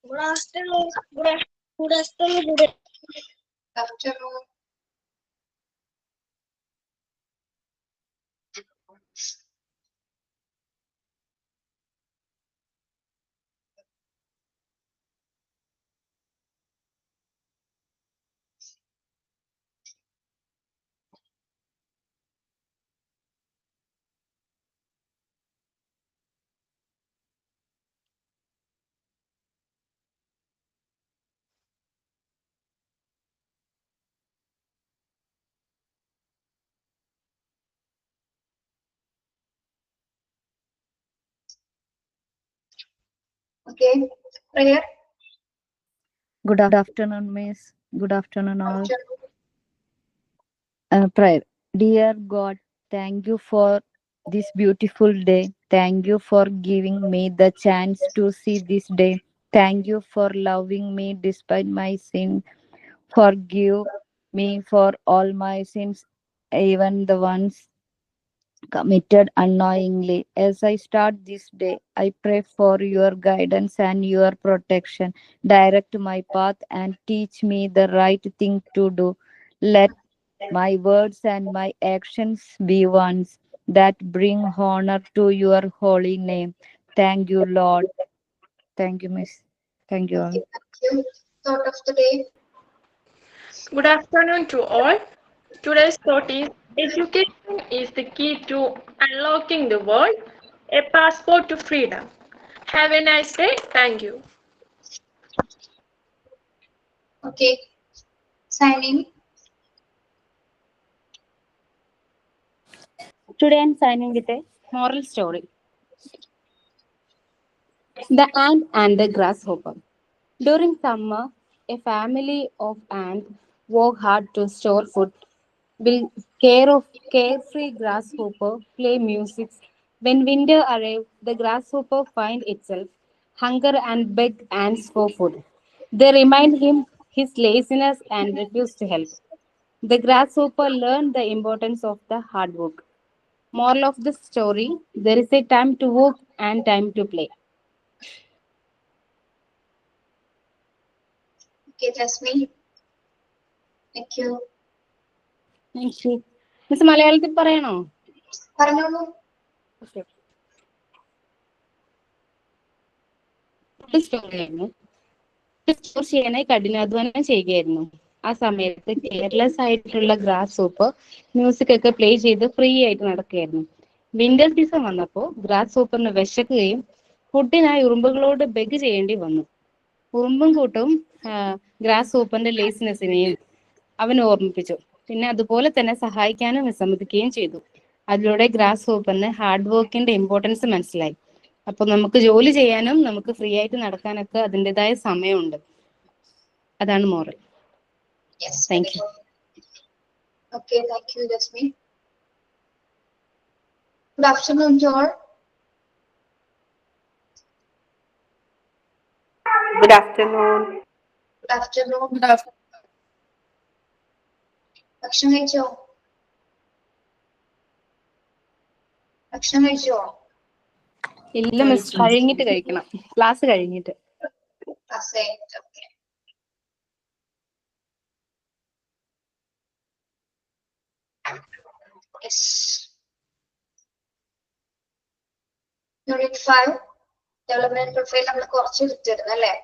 Good afternoon. Good afternoon. Good Afternoon. Okay, prayer. Good afternoon, Miss. Good afternoon, all. Afternoon. Prayer. Dear God, thank you for this beautiful day. Thank you for giving me the chance to see this day. Thank you for loving me despite my sin. Forgive me for all my sins, even the ones committed unknowingly. As I start this day, I pray for your guidance and your protection. Direct my path and teach me the right thing to do. Let my words and my actions be ones that bring honor to your holy name. Thank you, Lord. Thank you, Miss. Thank you all. Okay, thank you. Thought of the day. Good afternoon to all. Today's thought is education is the key to unlocking the world, a passport to freedom. Have a nice day. Thank you. Okay, signing. Today I'm signing with a moral story. The Ant and the Grasshopper. During summer, a family of ants work hard to store food. Will care of carefree grasshopper play music. When winter arrives, the grasshopper finds itself hunger and beg ants for food. They remind him his laziness and refuse to help. The grasshopper learned the importance of the hard work. Moral of the story: there is a time to work and time to play. Okay, Jasmine. Thank you. Thank you. Miss മലയാളത്തിൽ പറയണോ? പറഞ്ഞോളൂ. ഒരു സ്റ്റോറിയായിരുന്നു. Store ചെയ്യാനായി കഠിനാധ്വാനം ചെയ്യുകയായിരുന്നു. ആ സമയത്ത് careless ആയിട്ടുള്ള ഗ്രാസ് സൂപ്പ് മ്യൂസിക് ഒക്കെ പ്ലേ ചെയ്ത് ഫ്രീ ആയിട്ട് നടക്കുകയായിരുന്നു. വിന്റർ സീസൺ വന്നപ്പോൾ ഗ്രാസ് സൂപ്പറിന് വിശക്കുകയും ഫുഡിനായി ഉറുമ്പുകളോട് ബെഗ് ചെയ്യേണ്ടി വന്നു. ഉറുമ്പും കൂട്ടവും ഗ്രാസ് സൂപ്പറിന്റെ ലേസിനെസ്സിനെയും അവൻ ഓർമ്മിപ്പിച്ചു. പിന്നെ അതുപോലെ തന്നെ സഹായിക്കാനും വിസമ്മതിക്കുകയും ചെയ്തു. അതിലൂടെ ഗ്രാസ് സൂപ്പറിന് ഹാർഡ് വർക്കിന്റെ ഇമ്പോർട്ടൻസ് മനസ്സിലായി. അപ്പൊ നമുക്ക് ജോലി ചെയ്യാനും നമുക്ക് ഫ്രീ ആയിട്ട് നടക്കാനൊക്കെ അതിൻ്റെതായ സമയമുണ്ട്. അതാണ് moral. Yes, Thank very you. good. Okay, thank you, Jasmine. Good afternoon, Joel. Good afternoon. Good afternoon. Good afternoon. ഭക്ഷണം കഴിച്ചോ? ഭക്ഷണം കഴിച്ചോ? ഇല്ല മിസ്, കഴിഞ്ഞിട്ട് കഴിക്കണം. ക്ലാസ് കഴിഞ്ഞിട്ട്. Okay. Yes. Unit 5, development profile നമ്മൾ കുറച്ച് എടുത്തിരുന്നു അല്ലേ?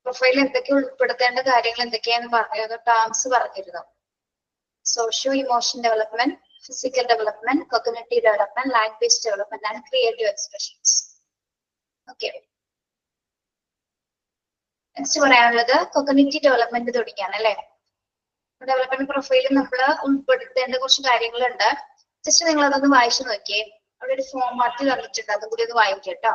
പ്രൊഫൈൽ എന്തൊക്കെ ഉൾപ്പെടുത്തേണ്ട കാര്യങ്ങൾ എന്തൊക്കെയാന്ന് പറഞ്ഞു, ടേംസ് പറഞ്ഞിരുന്നു. Socio emotion development, physical development, cognitive development, language development and creative expressions. Okay, next പറയാനുള്ളത് കോഗ്നിറ്റീവ് ഡെവലപ്മെന്റ് തുടങ്ങിയാണ് അല്ലേ? ഡെവലപ്മെന്റ് പ്രൊഫൈലിൽ നമ്മൾ ഉൾപ്പെടുത്തേണ്ട കുറച്ച് കാര്യങ്ങളുണ്ട്. ജസ്റ്റ് നിങ്ങൾ അതൊന്ന് വായിച്ചു നോക്കിയേ. അവിടെ ഒരു ഫോർമാറ്റ് തന്നിട്ടുണ്ട്, അതും കൂടി ഒന്ന് വായിക്കാം കേട്ടോ.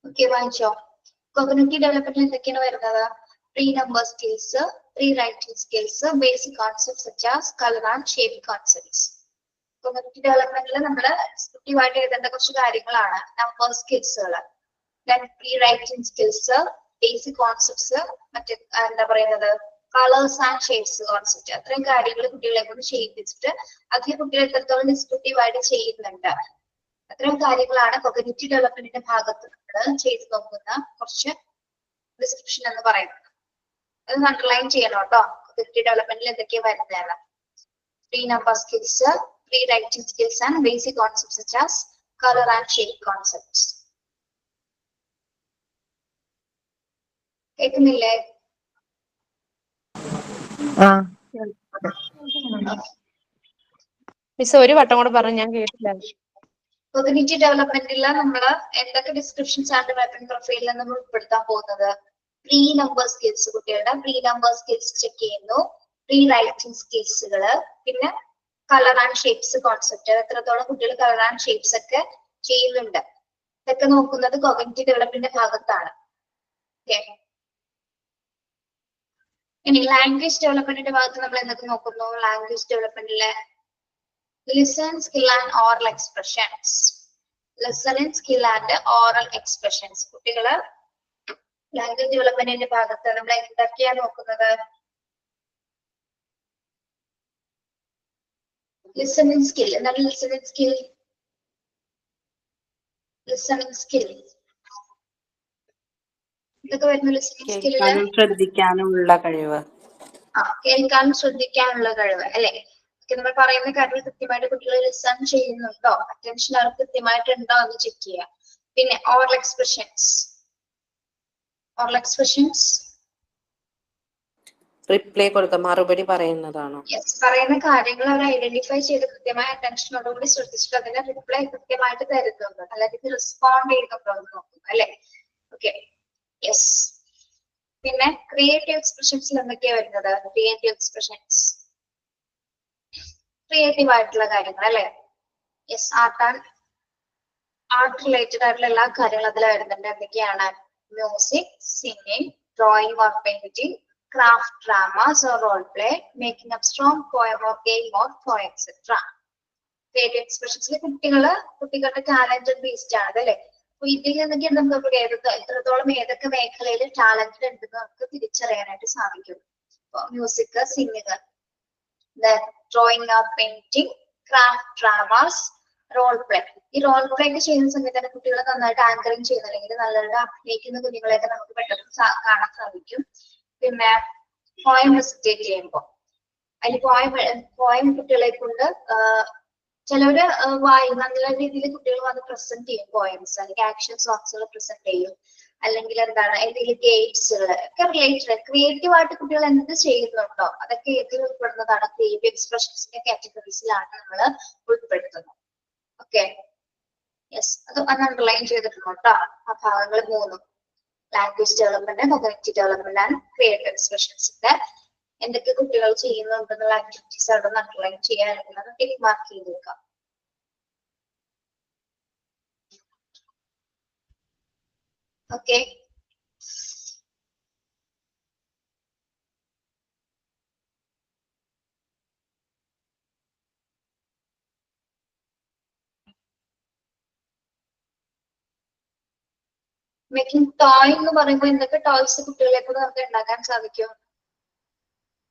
ഓക്കെ, വായിച്ചോ. കോഗ്നിറ്റീവ് ഡെവലപ്മെന്റിൽ എന്തൊക്കെയാണ് വരുന്നത്? Pre number skills, pre writing skills, basic concept such as colour and shape concepts. Cognitive ഡെവലപ്മെന്റിൽ നമ്മൾ ഡിസ്ക്രിപ്റ്റീവ് ആയിട്ട് എഴുതേണ്ട കുറച്ച് കാര്യങ്ങളാണ് നമ്പർ സ്കിൽസുകൾ, pre writing skills, basic concepts, മറ്റേ എന്താ പറയുന്നത് കളേഴ്സ് ആൻഡ് ഷേപ്സ് കോൺസെപ്റ്റ്. അത്രയും കാര്യങ്ങൾ കുട്ടികളെ കൊണ്ട് ചെയ്യിപ്പിച്ചിട്ട് അതിൽ കുട്ടികൾ എത്രത്തോളം ഡിസ്ക്രിപ്റ്റീവ് ആയിട്ട് ചെയ്യുന്നുണ്ട്, അത്തരം കാര്യങ്ങളാണ് കോഗ്നിറ്റീവ് ഡെവലപ്മെന്റിന്റെ ഭാഗത്ത് നമ്മൾ ചെയ്തു നോക്കുന്ന കുറച്ച് ഡിസ്ക്രിപ്ഷൻ എന്ന് പറയുന്നത്. അത് അണ്ടർലൈൻ ചെയ്യണം കേട്ടോ. കോഗ്നിറ്റീവ് ഡെവലപ്മെന്റിൽ എന്തൊക്കെയാണ് വരുന്നതാണ്? Pre number skills, pre writing skills and basic concepts such as colour and shape concepts. കേൾക്കുന്നില്ലേ? മിസ് ഒരു വട്ടം കൂടെ പറഞ്ഞു, ഞാൻ കേട്ടില്ല. കോഗ്നിറ്റീവ് ഡെവലപ്മെന്റിൽ നമ്മൾ എന്തൊക്കെ ഡിസ്ക്രിപ്ഷൻസ് ആണ് ഡെവലപ്മെന്റ് പ്രൊഫൈലിൽ നമ്മൾ ഉൾപ്പെടുത്താൻ പോകുന്നത്? പ്രീ നമ്പർ സ്കിൽസ്, കുട്ടികളുടെ പ്രീ നമ്പർ സ്കിൽസ് ചെക്ക് ചെയ്യുന്നു, പ്രീ റൈറ്റിംഗ് സ്കിൽസുകള്, പിന്നെ കളർ ആൻഡ് ഷേപ്സ് കോൺസെപ്റ്റ്, എത്രത്തോളം കുട്ടികൾ കളർ ആൻഡ് ഷേപ്സ് ഒക്കെ ചെയ്യുന്നുണ്ട്, ഇതൊക്കെ നോക്കുന്നത് കോഗ്നിറ്റീവ് ഡെവലപ്മെന്റിന്റെ ഭാഗത്താണ്. ഓക്കെ, ഇനി ലാംഗ്വേജ് ഡെവലപ്മെന്റിന്റെ ഭാഗത്ത് നമ്മൾ എന്തൊക്കെ നോക്കുന്നു? ലാംഗ്വേജ് ഡെവലപ്മെന്റിലെ listen skill and oral expressions, listening skill and oral expressions. കുട്ടികള് ലാംഗ്വേജ് ഡെവലപ്മെന്റിന്റെ ഭാഗത്ത് നമ്മൾ എന്തൊക്കെയാണ് നോക്കുന്നത്? Listening skill. എന്താണ് ലിസണിങ് സ്കിൽ? ലിസണിങ് സ്കിൽ ഇതൊക്കെ വരുന്ന ലിസണിങ് സ്കില്ലില് കേൾക്കാനും ശ്രദ്ധിക്കാനുമുള്ള കഴിവ്. കേൾക്കാനും ശ്രദ്ധിക്കാനുള്ള കഴിവ് അല്ലെ? നമ്മൾ പറയുന്ന കാര്യങ്ങൾ കൃത്യമായിട്ട് കുട്ടികൾ ലിസൺ ചെയ്യുന്നുണ്ടോ, അറ്റൻഷൻ അവർക്ക് കൃത്യമായിട്ടുണ്ടോ എന്ന് ചെക്ക് ചെയ്യാം. പിന്നെ oral expressions, oral expressions reply കൊടുക്കുക, മറുപടി പറയുന്നതാണോ? പറയുന്ന കാര്യങ്ങൾ അവർ ഐഡന്റിഫൈ ചെയ്ത് കൃത്യമായ അറ്റൻഷനോടുകൂടി ശ്രദ്ധിച്ചിട്ട് അതിന്റെ റിപ്ലൈ കൃത്യമായിട്ട് തരുന്നുണ്ടോ, അല്ലെങ്കിൽ റെസ്പോണ്ട് ചെയ്യുന്നുണ്ടോ എന്ന് നോക്കുന്നു അല്ലെ? Okay, yes. പിന്നെ ക്രിയേറ്റീവ് എക്സ്പ്രഷൻസിൽ എന്തൊക്കെയാ വരുന്നത്? ക്രിയേറ്റീവ് എക്സ്പ്രഷൻസ് ക്രിയേറ്റീവ് ആയിട്ടുള്ള കാര്യങ്ങൾ അല്ലെ? യെസ്, ആർട്ട് റിലേറ്റഡ് ആയിട്ടുള്ള എല്ലാ കാര്യങ്ങളും അതിൽ വരുന്നുണ്ട്. എന്തൊക്കെയാണ്? Music, singing, drawing or painting, craft dramas or role play, making up strong poem or game or poem, etc. Creative expressions കുട്ടികളുടെ ടാലന്റഡ് ബേസ്ഡ് ആണ് അല്ലെ? അപ്പൊ ഇതിൽ നിന്നൊക്കെ നമുക്ക് എത്രത്തോളം ഏതൊക്കെ മേഖലയിൽ ടാലന്റഡ് ഉണ്ടെന്ന് നമുക്ക് തിരിച്ചറിയാനായിട്ട് സാധിക്കും. Music, singing, drawing or painting, craft dramas, role play. ഈ റോൾ പ്ലേ ഒക്കെ ചെയ്യുന്ന സമയത്ത് തന്നെ കുട്ടികളെ നന്നായിട്ട് ആങ്കറിങ് ചെയ്യുന്ന അല്ലെങ്കിൽ നല്ലതായിട്ട് അഭിനയിക്കുന്ന കുഞ്ഞുങ്ങളെയൊക്കെ നമുക്ക് പെട്ടെന്ന് കാണാൻ സാധിക്കും. പിന്നെ പോയം റെസിറ്റേറ്റ് ചെയ്യുമ്പോൾ അതിൽ പോയം കുട്ടികളെ കൊണ്ട് ചിലവര് നല്ല രീതിയിൽ കുട്ടികൾ വന്ന് പ്രസന്റ് ചെയ്യും പോയംസ്, അല്ലെങ്കിൽ ആക്ഷൻ സോങ്സുകൾ പ്രസന്റ് ചെയ്യും, അല്ലെങ്കിൽ എന്താണ് എന്തെങ്കിലും ഗെയിംസുകൾ ഒക്കെ റിലേറ്റഡ് ക്രിയേറ്റീവ് ആയിട്ട് കുട്ടികൾ എന്ത് ചെയ്യുന്നുണ്ടോ അതൊക്കെ ഇതിൽ ഉൾപ്പെടുന്നതാണ്. ക്രിയേറ്റീവ് എക്സ്പ്രഷൻസിന്റെ കാറ്റഗറീസിലാണ് നമ്മൾ ഉൾപ്പെടുത്തുന്നത്. ഓക്കെ, യെസ്, അത് അണ്ടർലൈൻ ചെയ്തിട്ടുണ്ട് കേട്ടോ. ആ ഭാഗങ്ങൾ മൂന്നും language development, cognitive development and creative എക്സ്പ്രഷൻസിന്റെ എന്തൊക്കെ കുട്ടികൾ ചെയ്യുന്നുണ്ടെന്നുള്ള ആക്ടിവിറ്റീസ് അവിടെ അണ്ടർലൈൻ ചെയ്യാനുള്ളത് ടിക്ക് മാർക്ക് ചെയ്തേക്കാം. ഓക്കെ, മേക്കിംഗ് ടോയ് എന്ന് പറയുമ്പോൾ എന്തൊക്കെ ടോയ്സ് കുട്ടികളെ കൊണ്ട് നമുക്ക് ഉണ്ടാക്കാൻ സാധിക്കും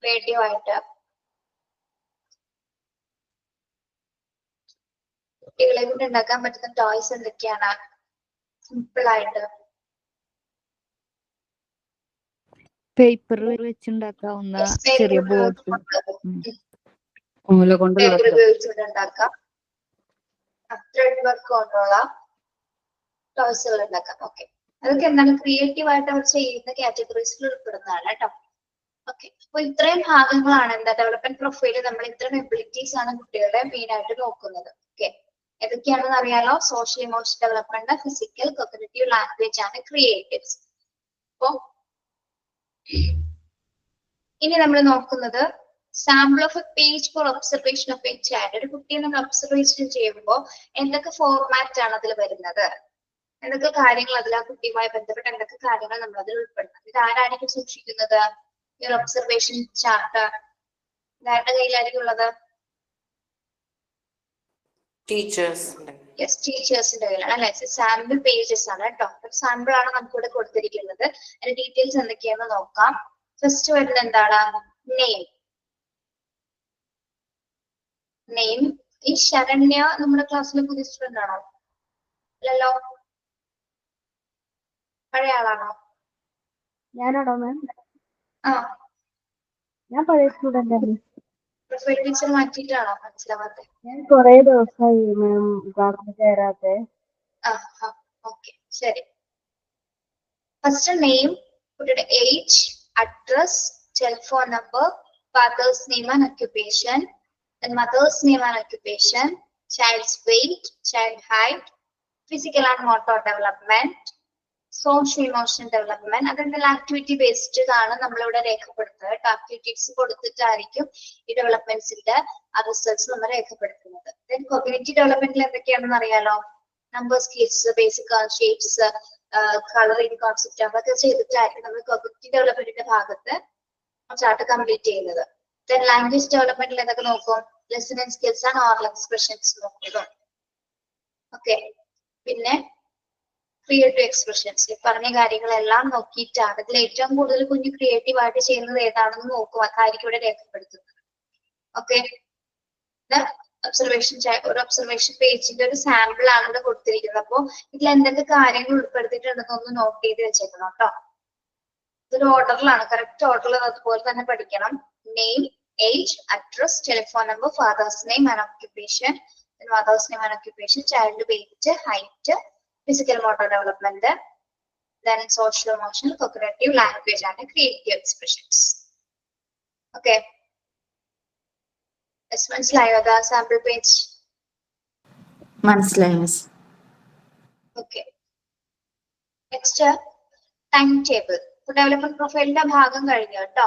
ക്രിയേറ്റീവ് ആയിട്ട്? കുട്ടികളെ കൊണ്ട് ഉണ്ടാക്കാൻ പറ്റുന്ന ടോയ്സ് എന്തൊക്കെയാണ് സിമ്പിൾ ആയിട്ട്? പേപ്പർ വെച്ചുണ്ടാക്കാവുന്ന ചെറിയ ബോട്ട്, പേപ്പർ ഉപയോഗിച്ചുകൊണ്ട് ഉണ്ടാക്കാം. ത്രെഡ് വർക്ക് കൊണ്ടുള്ള ടോയ്സുകൾ ഉണ്ടാക്കാം. ഓക്കെ, അതൊക്കെ എന്താണ് ക്രിയേറ്റീവ് ആയിട്ട് അവർ ചെയ്യുന്ന കാറ്റഗറീസിൽ ഉൾപ്പെടുന്നതാണ് കേട്ടോ. ഓക്കെ, അപ്പൊ ഇത്രയും ഭാഗങ്ങളാണ് എന്താ ഡെവലപ്മെന്റ് പ്രൊഫൈലിൽ നമ്മൾ ഇത്രയും എബിലിറ്റീസ് ആണ് കുട്ടികളെ മെയിൻ ആയിട്ട് നോക്കുന്നത്. ഓക്കെ, ഏതൊക്കെയാണെന്ന് അറിയാലോ? Social emotional development, physical, cognitive, language ആണ് ക്രിയേറ്റീവ്സ്. അപ്പൊ ഇനി നമ്മൾ നോക്കുന്നത് sample of a page for observation of a child. ഒരു കുട്ടിയെ നമ്മൾ ഒബ്സർവേഷൻ ചെയ്യുമ്പോൾ എന്തൊക്കെ ഫോർമാറ്റ് ആണ് അതിൽ വരുന്നത്, എന്തൊക്കെ കാര്യങ്ങൾ അതിൽ ആ കുട്ടിയുമായി ബന്ധപ്പെട്ട എന്തൊക്കെ കാര്യങ്ങൾ നമ്മൾ അതിൽ ഉൾപ്പെടുത്തണം. ഇത് ആരായിരിക്കും സൂക്ഷിക്കുന്നത്? ഈ ഒരു ഒബ്സർവേഷൻ ചാർട്ട് ഇതാരുടെ കയ്യിലായിരിക്കും ഉള്ളത്? ടീച്ചേഴ്സ്. യെസ്, ടീച്ചേഴ്സിന്റെ കയ്യിലാണ് അല്ലെ. സാമ്പിൾ പേജസ് ആണ് കേട്ടോ. സാമ്പിൾ ആണ് നമുക്ക് ഇവിടെ കൊടുത്തിരിക്കുന്നത്. അതിന്റെ ഡീറ്റെയിൽസ് എന്തൊക്കെയാണെന്ന് നോക്കാം. ഫസ്റ്റ് വരുന്നത് എന്താണ്? നെയിം. നെയിം. ഈ ശരണ്യ നമ്മുടെ ക്ലാസ്സിലെ പുതിയ സ്റ്റുഡന്റ് ആണോ? അല്ലല്ലോ, പഴയ ആളാണോ? ഞാനാണോ മാം? ആ, ഞാൻ പഴയ സ്റ്റുഡന്റ് ആണ്. പ്രൊഫൈൽ ടീച്ചർ മാറ്റിയിട്ടാണോ? മനസ്സിലാവാത്തെ. ഞാൻ കുറെ ദിവസമായി മാം ക്ലാസ്സിൽ കയറാത്തെ. ഓക്കെ, ശരി. ഫസ്റ്റ് നെയിം, കുട്ടിയുടെ age, address, telephone number, father's name and occupation, then mother's name and occupation, child's weight, child height, physical and motor development, social emotional development. അതെന്തെല്ലാം ആക്ടിവിറ്റി ബേസ്ഡ് ആണ് നമ്മളിവിടെ രേഖപ്പെടുത്തുന്നത്. ആക്ടിവിറ്റീസ് കൊടുത്തിട്ടായിരിക്കും ഈ ഡെവലപ്മെന്റ്സിന്റെ ആ റിസൾട്ട്സ് നമ്മൾ രേഖപ്പെടുത്തുന്നത്. ദെൻ കോഗ്നിറ്റീവ് ഡെവലപ്മെന്റിൽ എന്തൊക്കെയാണെന്ന് അറിയാലോ? Number skills, basic shapes, colouring concept, അതൊക്കെ ചെയ്തിട്ടായിരിക്കും നമ്മൾ കോഗ്നിറ്റീവ് ഡെവലപ്മെന്റിന്റെ ഭാഗത്ത് ചാർട്ട് കംപ്ലീറ്റ് ചെയ്യുന്നത്. ദെൻ ലാംഗ്വേജ് ഡെവലപ്മെന്റിൽ എന്തൊക്കെ നോക്കും? Listening skills and oral expressions നോക്കും. ഓക്കെ, പിന്നെ ക്രിയേറ്റീവ് എക്സ്പ്രഷൻസ്, പറഞ്ഞ കാര്യങ്ങളെല്ലാം നോക്കിയിട്ടാണ് ഇതിൽ ഏറ്റവും കൂടുതൽ കുഞ്ഞു ക്രിയേറ്റീവ് ആയിട്ട് ചെയ്യുന്നത് ഏതാണെന്ന് നോക്കും. അതായിരിക്കും ഇവിടെ രേഖപ്പെടുത്തുന്നത്. ഓക്കെ, ഒബ്സർവേഷൻ ഒരു ഒബ്സർവേഷൻ പേജിന്റെ ഒരു സാമ്പിൾ ആണ് ഇവിടെ കൊടുത്തിരിക്കുന്നത്. അപ്പോ ഇതിൽ എന്തൊക്കെ കാര്യങ്ങൾ ഉൾപ്പെടുത്തിയിട്ടുണ്ടെന്ന് ഒന്ന് നോട്ട് ചെയ്ത് വെച്ചേക്കണം കേട്ടോ. ഇതൊരു ഓർഡറിലാണ്, കറക്റ്റ് ഓർഡറിൽ അതുപോലെ തന്നെ പഠിക്കണം. Name, age, address, telephone number, father's name and occupation, mother's name and occupation, child weight, height, physical motor development, then social emotional, cognitive, language and creative expressions. Okay, this മനസ്സിലായോ? ദാ sample page മനസ്സിലായി miss. Okay, next timetable. Development പ്രൊഫൈലിന്റെ ഭാഗം കഴിഞ്ഞു കേട്ടോ.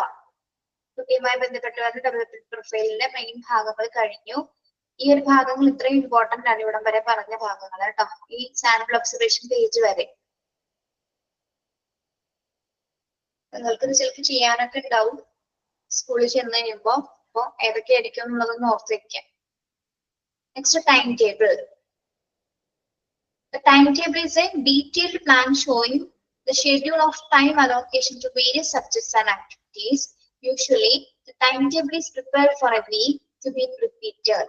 കുട്ടിയുമായി ബന്ധപ്പെട്ട് വന്ന ഡെവലപ്മെന്റ് പ്രൊഫൈലിന്റെ മെയിൻ ഭാഗങ്ങൾ കഴിഞ്ഞു. ഈ ഒരു ഭാഗങ്ങൾ ഇത്രയും ഇമ്പോർട്ടന്റ് ആണ്, ഇവിടം വരെ പറഞ്ഞ ഭാഗങ്ങൾ കേട്ടോ. ഈ സാമ്പിൾ ഒബ്സർവേഷൻ പേജ് വരെ നിങ്ങൾക്ക് ഇത് ചിലപ്പോൾ ചെയ്യാനൊക്കെ ഉണ്ടാവും സ്കൂളിൽ ചെന്ന് കഴിയുമ്പോ. അപ്പൊ ഏതൊക്കെയായിരിക്കും എന്നുള്ളതൊന്ന് ഓർത്ത് വെക്കാം. Next timetable. The timetable is a detailed plan showing the schedule of time allocation to various subjects and activities. Usually, the timetable is prepared for a week to be repeated.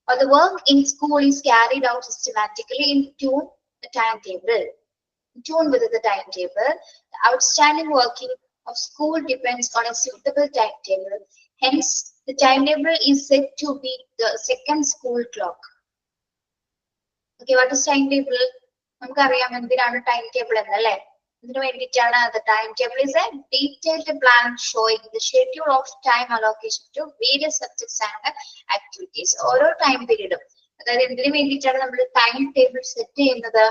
Or the work in school is carried out systematically in tune the timetable. In tune with the timetable, the outstanding working of school depends on a suitable timetable. Hence, the timetable is said to be the second school clock. Okay, what is timetable? നമുക്കറിയാം എന്തിനാണ് time table എന്നല്ലേ. ഇതിനു വേണ്ടിയിട്ടാണ് the timetable is a detailed plan showing the schedule of time allocation to various subjects and activities. ഓരോ time പീരീഡും, അതായത് എന്തിനു വേണ്ടിയിട്ടാണ് നമ്മൾ ടൈം ടേബിൾ സെറ്റ് ചെയ്യുന്നത്?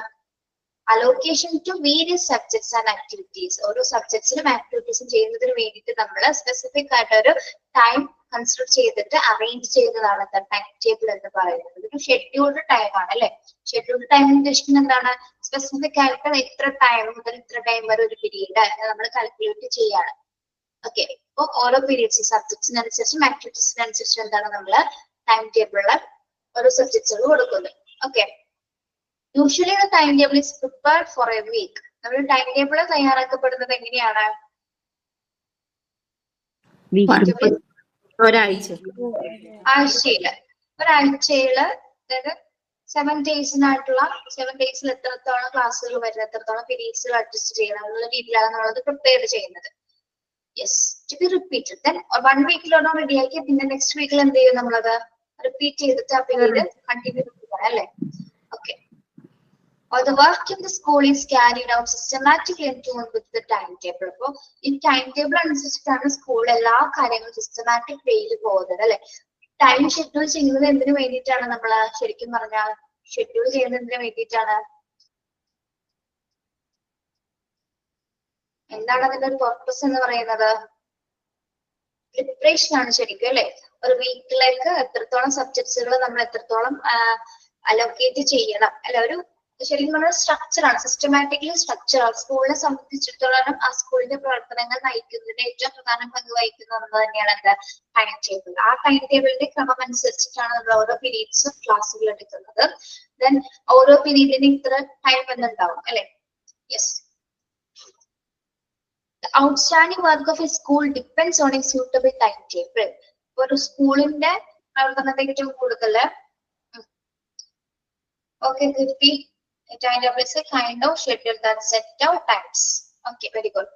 Allocation to various subjects and activities, ഓരോ സബ്ജക്ട്സിനും ആക്ടിവിറ്റീസും ചെയ്യുന്നതിന് വേണ്ടിയിട്ട് നമ്മൾ സ്പെസിഫിക് ആയിട്ട് ഒരു ടൈം കൺസിഡർ ചെയ്തിട്ട് അറേഞ്ച് ചെയ്യുന്നതാണ് ടൈം ടേബിൾ എന്ന് പറയുന്നത്. ഇതൊരു ഷെഡ്യൂൾഡ് ടൈം ആണ് അല്ലെ. ഷെഡ്യൂൾഡ് ടൈം ഉദ്ദേശിക്കുന്നത് എന്താണ്? സ്പെസിഫിക് ആയിട്ട് ഇത്ര ടൈം മുതൽ ഇത്ര ടൈം വരെ ഒരു പീരീഡ് നമ്മൾ കാൽക്കുലേറ്റ് ചെയ്യാണ്. ഓക്കെ, അപ്പൊ ഓരോ പീരീഡ്സ് സബ്ജക്ട്സിനനുസരിച്ചും ആക്ടിവിറ്റീസിനനുസരിച്ചും എന്താണ് നമ്മൾ ടൈം ടേബിളില് ഓരോ സബ്ജക്ട്സുകൾ കൊടുക്കുന്നത്. Okay, usually the timetable is prepared for a week. നമ്മൾ ടൈം ടേബിൾ തയ്യാറാക്കപ്പെടുന്നത് എങ്ങനെയാണ്? ആഴ്ചയില് അതായത് 7 ഡേയ്സിനായിട്ടുള്ള 7 ഡേയ്സിൽ എത്രത്തോളം ക്ലാസ്സുകൾ വരുന്നത്, എത്രത്തോളം പീരീഡ്സുകൾ അഡ്ജസ്റ്റ് ചെയ്യണം എന്നുള്ള രീതിയിലാണ് നമ്മളത് പ്രിപ്പയർ ചെയ്യുന്നത്. Yes, to be repeated. Then 1 വീക്കിലോടോ റെഡിയാക്കി പിന്നെ നെക്സ്റ്റ് വീക്കിൽ എന്ത് ചെയ്യും? നമ്മളത് റിപ്പീറ്റ് ചെയ്തിട്ട് ആ പീരീഡ് കണ്ടിന്യൂ ചെയ്യണം അല്ലെ. Okay, or the work in the school is carried out systematically in tune with the timetable. അപ്പോൾ ഈ ടൈം ടേബിൾ അനുസരിച്ചിട്ടാണ് സ്കൂളിൽ എല്ലാ കാര്യങ്ങളും സിസ്റ്റമാറ്റിക് വേയിൽ പോകുന്നത് അല്ലെ. ടൈം ഷെഡ്യൂൾ ചെയ്യുന്നത് എന്തിനു വേണ്ടിയിട്ടാണ്? നമ്മൾ ശരിക്കും പറഞ്ഞാൽ ഷെഡ്യൂൾ ചെയ്യുന്നത് എന്തിനു വേണ്ടിയിട്ടാണ്? എന്താണ് അതിന്റെ ഒരു പർപ്പസ് എന്ന് പറയുന്നത്? പ്രിപ്പറേഷൻ ആണ് ശരിക്കും അല്ലെ. ഒരു വീക്കിലേക്ക് എത്രത്തോളം സബ്ജക്ട്സുകൾ നമ്മൾ എത്രത്തോളം അലോക്കേറ്റ് ചെയ്യണം അല്ലെ. ഒരു ശരിക്കും പറഞ്ഞ സ്ട്രക്ചർ ആണ്, സിസ്റ്റമാറ്റിക്കലി സ്ട്രക്ചർ ആണ്. സ്കൂളിനെ സംബന്ധിച്ചിടത്തോളം ആ സ്കൂളിന്റെ പ്രവർത്തനങ്ങൾ നയിക്കുന്നതിന് ഏറ്റവും പ്രധാന പങ്ക് വഹിക്കുന്ന ഒന്ന് തന്നെയാണ് എന്താ, ടൈം ടേബിൾ. ആ ടൈം ടേബിളിന്റെ ക്രമം അനുസരിച്ചിട്ടാണ് നമ്മൾ ഓരോ പീരീഡ്സും ക്ലാസ്സുകൾ എടുക്കുന്നത്. ദെൻ ഓരോ പീരീഡിന് ഇത്ര ടൈം എന്നുണ്ടാവും അല്ലെ. Yes. The outstanding work of a school depends on a suitable timetable. ഒരു സ്കൂളിന്റെ പ്രവർത്തനത്തെ ഏറ്റവും കൂടുതൽ കിട്ടി. Timetable is a kind of schedule that set out times. Okay, very good.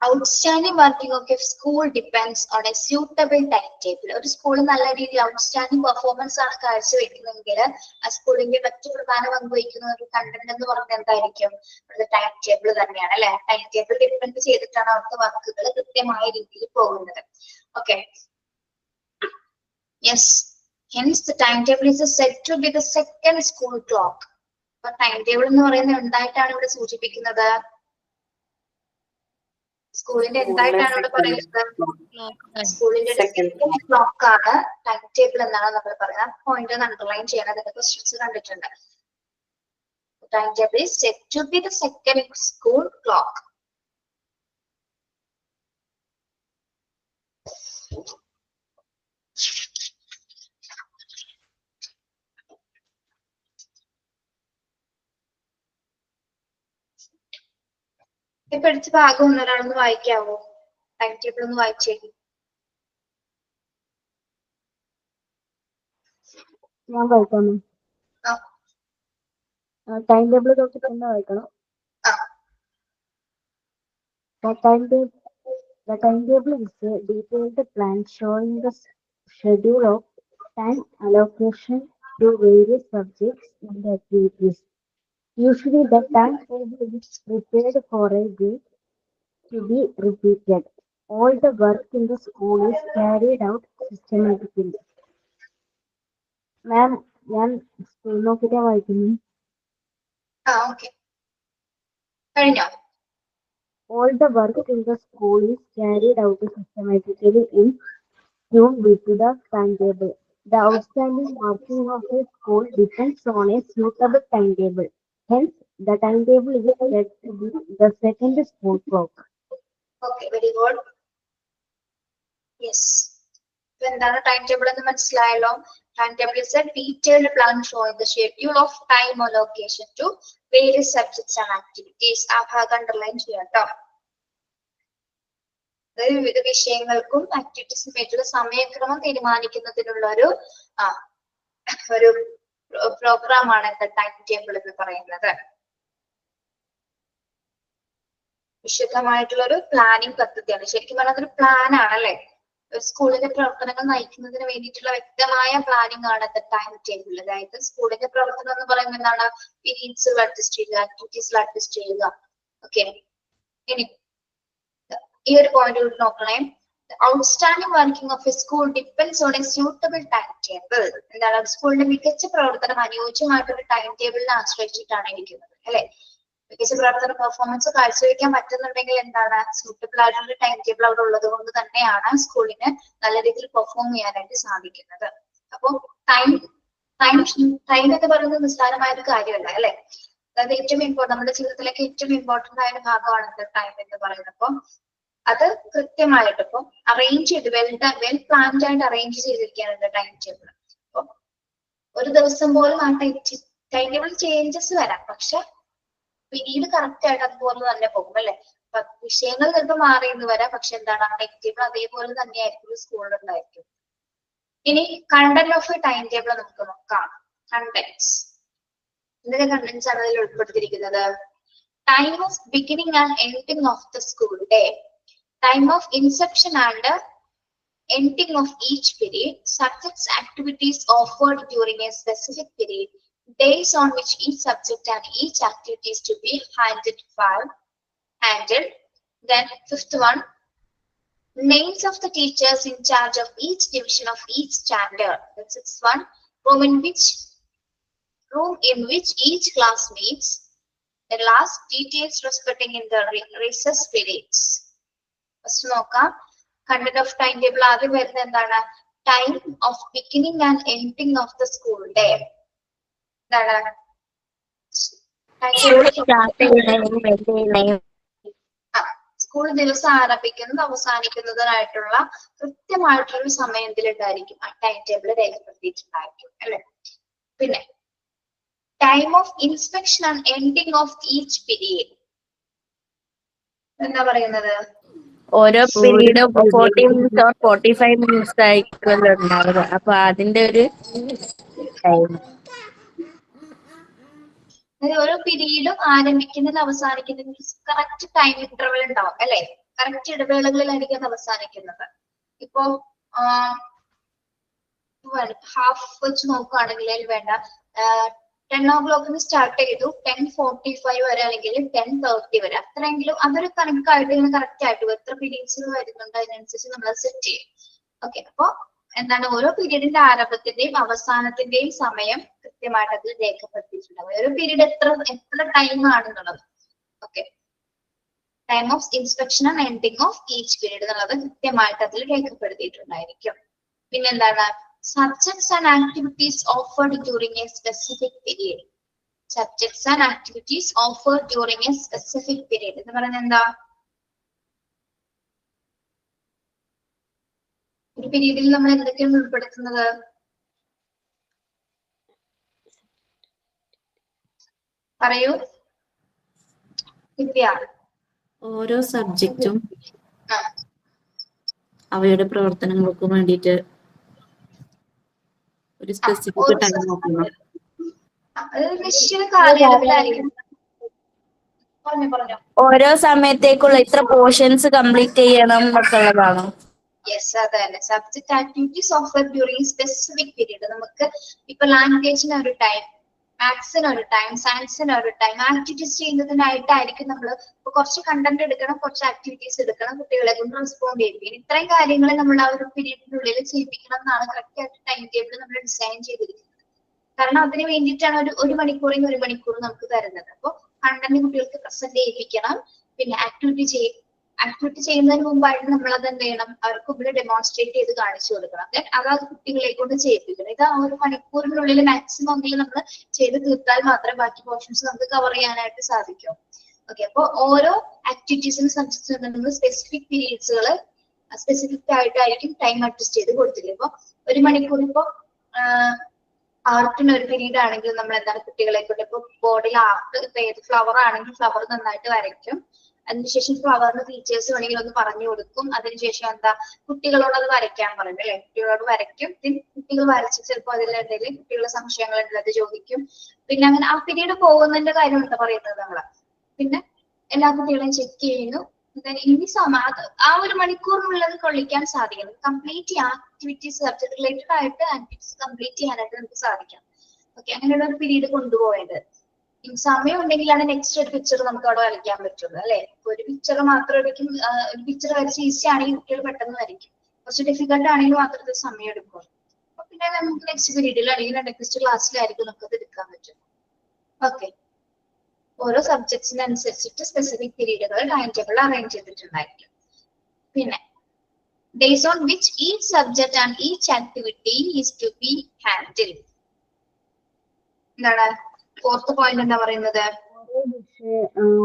Outstanding working of a school depends on a suitable timetable. ഒരു school നല്ല രീതിയിൽ outstanding performance ആണ് കാഴ്ചവെക്കുന്നതെങ്കിൽ ആ സ്കൂളിന്റെ മറ്റു പ്രധാന പങ്ക് വഹിക്കുന്ന ഒരു കണ്ടന്റ് എന്ന് പറഞ്ഞാൽ എന്തായിരിക്കും, ടൈം ടേബിൾ തന്നെയാണ് അല്ലെ. ടൈം ടേബിൾ ഡിപ്പെൻഡ് ചെയ്തിട്ടാണ് അവർക്ക് വർക്കുകൾ കൃത്യമായ രീതിയിൽ പോകുന്നത്. Okay, yes. Hence, the timetable is said to be the second school clock. അപ്പൊ ടൈം ടേബിൾ എന്ന് പറയുന്നത് എന്തായിട്ടാണ് ഇവിടെ സൂചിപ്പിക്കുന്നത്? സ്കൂളിന്റെ എന്തായിട്ടാണ് ഇവിടെ പറയുന്നത്? സ്കൂളിന്റെ സെക്കൻഡ് ക്ലോക്ക് ആണ് ടൈം ടേബിൾ എന്നാണ് നമ്മൾ പറയുന്നത്. പോയിന്റ് അണ്ടർലൈൻ ചെയ്യണം. അതിന്റെ ക്വസ്റ്റ്യൻസ് കണ്ടിട്ടുണ്ട്. Time table is said to be the second school clock. ഇപ്പൊ അടുത്ത ഭാഗം ഒന്നൊരാളൊന്ന് വായിക്കാവോ? ടൈം ടേബിൾ ഒന്ന് വായിച്ചേ. ഞാൻ വായിക്കാമോ? ടൈം ടേബിൾ തൊട്ട് തന്നെ വായിക്കണം. The timetable is a detailed plan showing the schedule of time allocation to various subjects and activities. Usually, the timetable is prepared for a week to be repeated. All the work in the school is carried out systematically. Ma'am, ഞാൻ school നോക്കിയിട്ടാ വായിക്കുന്നു. Okay, കഴിഞ്ഞോ? All the work in the school is carried out systematically in tune with the timetable. The outstanding working of a school depends on a suitable timetable. Hence, the timetable is said to be the second school clock. Okay, very good. Yes. ഇപ്പൊ എന്താണ് time table എന്ന് മനസ്സിലായല്ലോ. Time table is a detailed plan showing the schedule of time allocation to various subjects and activities. ആ ഭാഗം underline ചെയ്യാം കേട്ടോ. അതായത് വിവിധ വിഷയങ്ങൾക്കും ആക്ടിവിറ്റീസിനും വേണ്ടിയുള്ള സമയക്രമം തീരുമാനിക്കുന്നതിനുള്ള ഒരു പ്രോഗ്രാമാണ് ടൈം ടേബിൾ എന്ന് പറയുന്നത്. വിശദമായിട്ടുള്ള ഒരു പ്ലാനിങ് പദ്ധതിയാണ്. ശരിക്കും പറഞ്ഞാൽ അതൊരു പ്ലാൻ ആണ് അല്ലെ. സ്കൂളിന്റെ പ്രവർത്തനങ്ങൾ നയിക്കുന്നതിന് വേണ്ടിയിട്ടുള്ള വ്യക്തമായ പ്ലാനിങ് ആണ് ടൈം ടേബിൾ. അതായത് സ്കൂളിന്റെ പ്രവർത്തനം എന്ന് പറയുന്നത് എന്താണ്, പീരീഡ്സുകൾ അഡ്ജസ്റ്റ് ചെയ്യുക, ആക്ടിവിറ്റീസുകൾ അഡ്ജസ്റ്റ് ചെയ്യുക. ഓക്കെ, ഇനി ഈ ഒരു പോയിന്റ് കൂടി നോക്കണേ. Outstanding working of A school depends on A suitable time table. എന്താണ്, സ്കൂളിന്റെ മികച്ച പ്രവർത്തനം അനുയോജ്യമായിട്ടൊരു ടൈം ടേബിളിനെ ആശ്രയിച്ചിട്ടാണ് ഇരിക്കുന്നത് അല്ലെ. മികച്ച പ്രവർത്തന പെർഫോമൻസ് കാഴ്ചവെക്കാൻ പറ്റുന്നുണ്ടെങ്കിൽ എന്താണ്, സൂട്ടബിൾ ആയിട്ടുള്ള ടൈം ടേബിൾ അവിടെ ഉള്ളത് കൊണ്ട് തന്നെയാണ് സ്കൂളിന് നല്ല രീതിയിൽ പെർഫോം ചെയ്യാനായിട്ട് സാധിക്കുന്നത്. അപ്പൊ ടൈം എന്ന് പറയുന്നത് നിസ്സാരമായ ഒരു കാര്യമല്ല അല്ലെ. അതായത് ഏറ്റവും ഇമ്പോർട്ടൻ്റ്, നമ്മുടെ ജീവിതത്തിലേക്ക് ഏറ്റവും ഇമ്പോർട്ടൻ്റ് ആയ ഒരു ഭാഗമാണ് ടൈം എന്ന് പറയുന്നത്. അപ്പം അത് കൃത്യമായിട്ട് ഇപ്പൊ അറേഞ്ച് ചെയ്ത് വെൽ പ്ലാൻഡ് ആയിട്ട് അറേഞ്ച് ചെയ്തിരിക്കുകയാണ് ടൈം ടേബിൾ. അപ്പൊ ഒരു ദിവസം പോലും ആ ടൈം ടേബിൾ ചേഞ്ചസ് വരാം, പക്ഷെ പിന്നീട് കറക്റ്റ് ആയിട്ട് അതുപോലെ തന്നെ പോകും അല്ലെ. വിഷയങ്ങൾ ചിലപ്പോൾ മാറിയെന്ന് വരാം, പക്ഷെ എന്താണ്, ആ ടൈം ടേബിൾ അതേപോലെ തന്നെയായിരിക്കും സ്കൂളിൽ ഉണ്ടായിരിക്കും. ഇനി content of a time table നമുക്ക് നോക്കാം. കണ്ടന്റ്സ്, എന്തൊക്കെ കണ്ടന്റ്സ് ആണ് അതിൽ ഉൾപ്പെടുത്തിയിരിക്കുന്നത്? Time of beginning and ending of the school day, time of inception and ending of each period, subjects activities offered during a specific period, days on which each subject and each activity is to be handled. Then fifth one, names of the teachers in charge of each division of each standard. The sixth one, room in which each class meets. The last, details respecting in the recess periods. First നോക്കാം. Content of time table ആദ്യം വരുന്നത് എന്താണ്? Time of beginning and ending of the school day. എന്താണ്? School ദിവസം ആരംഭിക്കുന്നത് അവസാനിക്കുന്നതിനായിട്ടുള്ള കൃത്യമായിട്ടുള്ള ഒരു സമയം ഇതിലുണ്ടായിരിക്കും. ആ ടൈം ടേബിൾ രേഖപ്പെടുത്തിയിട്ടുണ്ടായിരിക്കും അല്ലെ. പിന്നെ time of inspection and ending of each period. എന്താ പറയുന്നത്? ഓരോ പീരീഡും 40 മിനിറ്റ്സ് ഓർ 45 മിനിറ്റ്സ് ആയിരിക്കുമല്ലോ ഉണ്ടാവുക. അപ്പൊ അതിന്റെ ഒരു ടൈം. ഓരോ പീരീഡും ആരംഭിക്കുന്നതിന് അവസാനിക്കുന്നതിന് കറക്റ്റ് ടൈം ഇന്റർവൽ ഉണ്ടാവും അല്ലെ. കറക്റ്റ് ഇടവേളകളിലായിരിക്കും അത് അവസാനിക്കുന്നത്. ഇപ്പോ ഹാഫ് വെച്ച് നോക്കുകയാണെങ്കിൽ വേണ്ട 10 o'clock സ്റ്റാർട്ട് ചെയ്തു 10:45 വരെ അല്ലെങ്കിൽ 10:30 വരെ, അത്രയെങ്കിലും അതൊരു കണക്കായിട്ട് ഇങ്ങനെ കറക്റ്റ് ആയിട്ട് എത്ര പീരീഡ്സ് വരുന്നുണ്ട് അതിനനുസരിച്ച് നമ്മൾ സെറ്റ് ചെയ്യും. ഓക്കെ, അപ്പൊ എന്താണ് ഓരോ പീരീഡിന്റെ ആരംഭത്തിന്റെയും അവസാനത്തിന്റെയും സമയം കൃത്യമായിട്ട് അതിൽ രേഖപ്പെടുത്തിയിട്ടുണ്ടാവും. ഓരോ പീരീഡ് എത്ര ടൈം ആണെന്നുള്ളത്. Okay, time of inspection and ending of each period എന്നുള്ളത് കൃത്യമായിട്ട് അതിൽ രേഖപ്പെടുത്തിയിട്ടുണ്ടായിരിക്കും. പിന്നെന്താണ്? Subjects and activities offered during A specific period. Subjects and activities offered during A specific period എന്ന് പറയുന്നത് എന്താ? ഒരു പീരീഡിൽ നമ്മൾ എന്തൊക്കെയാണ് ഉൾപ്പെടുത്തുന്നത്? പറയൂ ദിവ്യ. ഓരോ സബ്ജക്റ്റും അവയുടെ പ്രവർത്തനങ്ങൾക്കും വേണ്ടിയിട്ട് ഒരു സ്പെസിഫിക് ടൈം നോക്കണം. നിശ്ചിത കാലയളവിലായിരിക്കും. പറഞ്ഞോ. ഓരോ സമയത്തേക്കുള്ള ഇത്ര പോർഷൻസ് കംപ്ലീറ്റ് ചെയ്യണം എന്നൊക്കെയുള്ളതാണോ? യെസ്, അതന്നെ. Subject activities offer during specific period. നമുക്ക് ഇപ്പൊ ലാംഗ്വേജിന് ഒരു ടൈം, മാത്സിന് ഒരു ടൈം, സയൻസിന് ഒരു ടൈം, ആക്ടിവിറ്റീസ് ചെയ്യുന്നതിനായിട്ടായിരിക്കും നമ്മൾ ഇപ്പൊ കുറച്ച് കണ്ടന്റ് എടുക്കണം, കുറച്ച് ആക്ടിവിറ്റീസ് എടുക്കണം, കുട്ടികളെ കൊണ്ട് റെസ്പോണ്ട് ചെയ്യിപ്പിക്കണം. ഇത്രയും കാര്യങ്ങൾ നമ്മൾ ആ ഒരു പീരീഡിനുള്ളിൽ ചെയ്യിപ്പിക്കണം എന്നാണ് കറക്റ്റ് ആയിട്ട് ടൈം ടേബിൾ നമ്മൾ ഡിസൈൻ ചെയ്തിരിക്കുന്നത്. കാരണം അതിന് വേണ്ടിയിട്ടാണ് ഒരു മണിക്കൂറിന് 1 മണിക്കൂർ നമുക്ക് തരുന്നത്. അപ്പോൾ കണ്ടന്റ് കുട്ടികൾക്ക് പ്രസന്റ് ചെയ്യിപ്പിക്കണം. പിന്നെ ആക്ടിവിറ്റി ചെയ്യുന്നതിന് മുമ്പായിട്ട് നമ്മൾ അത് എന്ത് ചെയ്യണം? അവർക്ക് ഇവിടെ ഡെമോൺസ്ട്രേറ്റ് ചെയ്ത് കാണിച്ചു കൊടുക്കണം. അതായത് കുട്ടികളെ കൊണ്ട് ചെയ്യിപ്പിക്കണം. ഇത് ആ 1 മണിക്കൂറിനുള്ളിൽ മാക്സിമം എങ്കിലും നമ്മൾ ചെയ്ത് തീർത്താൽ മാത്രമേ ബാക്കി പോർഷൻസ് നമുക്ക് കവർ ചെയ്യാനായിട്ട് സാധിക്കൂ. ഓക്കെ, അപ്പൊ ഓരോ ആക്ടിവിറ്റീസിനും സബ്ജക്ട്സ് സ്പെസിഫിക് പീരീഡ്സുകൾ സ്പെസിഫിക് ആയിട്ടായിരിക്കും ടൈം അഡ്ജസ്റ്റ് ചെയ്ത് കൊടുത്തില്ല. ഇപ്പൊ 1 മണിക്കൂർ ഇപ്പൊ ആർട്ടിന് ഒരു പീരീഡ് ആണെങ്കിൽ നമ്മൾ എന്താണ് കുട്ടികളെ കൊണ്ട് ഇപ്പൊ ബോർഡിൽ ആർട്ട് ഇപ്പൊ ഏത് ഫ്ലവർ ആണെങ്കിൽ ഫ്ലവർ നന്നായിട്ട് വരയ്ക്കും. അതിനുശേഷം ഫ്ലവറിന് ടീച്ചേഴ്സ് വേണമെങ്കിൽ ഒന്ന് പറഞ്ഞു കൊടുക്കും. അതിനുശേഷം എന്താ കുട്ടികളോട് അത് വരയ്ക്കാൻ പറയും അല്ലെ. കുട്ടികളോട് വരയ്ക്കും. കുട്ടികൾ വരച്ച് ചിലപ്പോൾ അതിലെന്തെങ്കിലും കുട്ടികളുടെ സംശയങ്ങൾ ഉള്ളത് ചോദിക്കും. പിന്നെ അങ്ങനെ ആ പീരീഡ് പോകുന്നതിന്റെ കാര്യം എന്താ പറയുന്നത് നമ്മള്. പിന്നെ എല്ലാ കുട്ടികളെയും ചെക്ക് ചെയ്യുന്നു. ഇനി ആ 1 മണിക്കൂറിനുള്ളത് കൊള്ളിക്കാൻ സാധിക്കണം. കംപ്ലീറ്റ് ആക്ടിവിറ്റീസ് സബ്ജക്ട് റിലേറ്റഡ് ആയിട്ട് ആക്ടിവിറ്റീസ് കംപ്ലീറ്റ് ചെയ്യാനായിട്ട് നമുക്ക് സാധിക്കാം. ഓക്കെ, അങ്ങനെയുള്ള ഒരു പീരീഡ് കൊണ്ടുപോയത്. സമയം ഉണ്ടെങ്കിലാണ് നെക്സ്റ്റ് ഒരു പിക്ചർ നമുക്ക് അവിടെ വരയ്ക്കാൻ പറ്റുള്ളൂ അല്ലെ. ഒരു പിക്ചർ മാത്രം എടുക്കും. ഒരു പിക്ചർ വരച്ച് ഈസി ആണെങ്കിൽ കുട്ടികൾ പെട്ടെന്ന് വരയ്ക്കും. കുറച്ച് ഡിഫിക്കൽട്ട് ആണെങ്കിൽ മാത്രമേ സമയം എടുക്കും. അപ്പൊ പിന്നെ നമുക്ക് നെക്സ്റ്റ് പീരീഡിൽ അല്ലെങ്കിൽ നെക്സ്റ്റ് ക്ലാസ്സിലായിരിക്കും നമുക്ക് അത് എടുക്കാൻ പറ്റും. ഓക്കെ, ഓരോ സബ്ജക്ട്സിനനുസരിച്ചിട്ട് സ്പെസിഫിക് പീരീഡുകൾ ടൈം ടേബിൾ അറേഞ്ച് ചെയ്തിട്ടുണ്ടായിരിക്കും. പിന്നെ days on which each subject and each activity is to be handled. എന്താണ് ഫോർത്ത് പോയിന്റ് എന്താ പറയുന്നത്?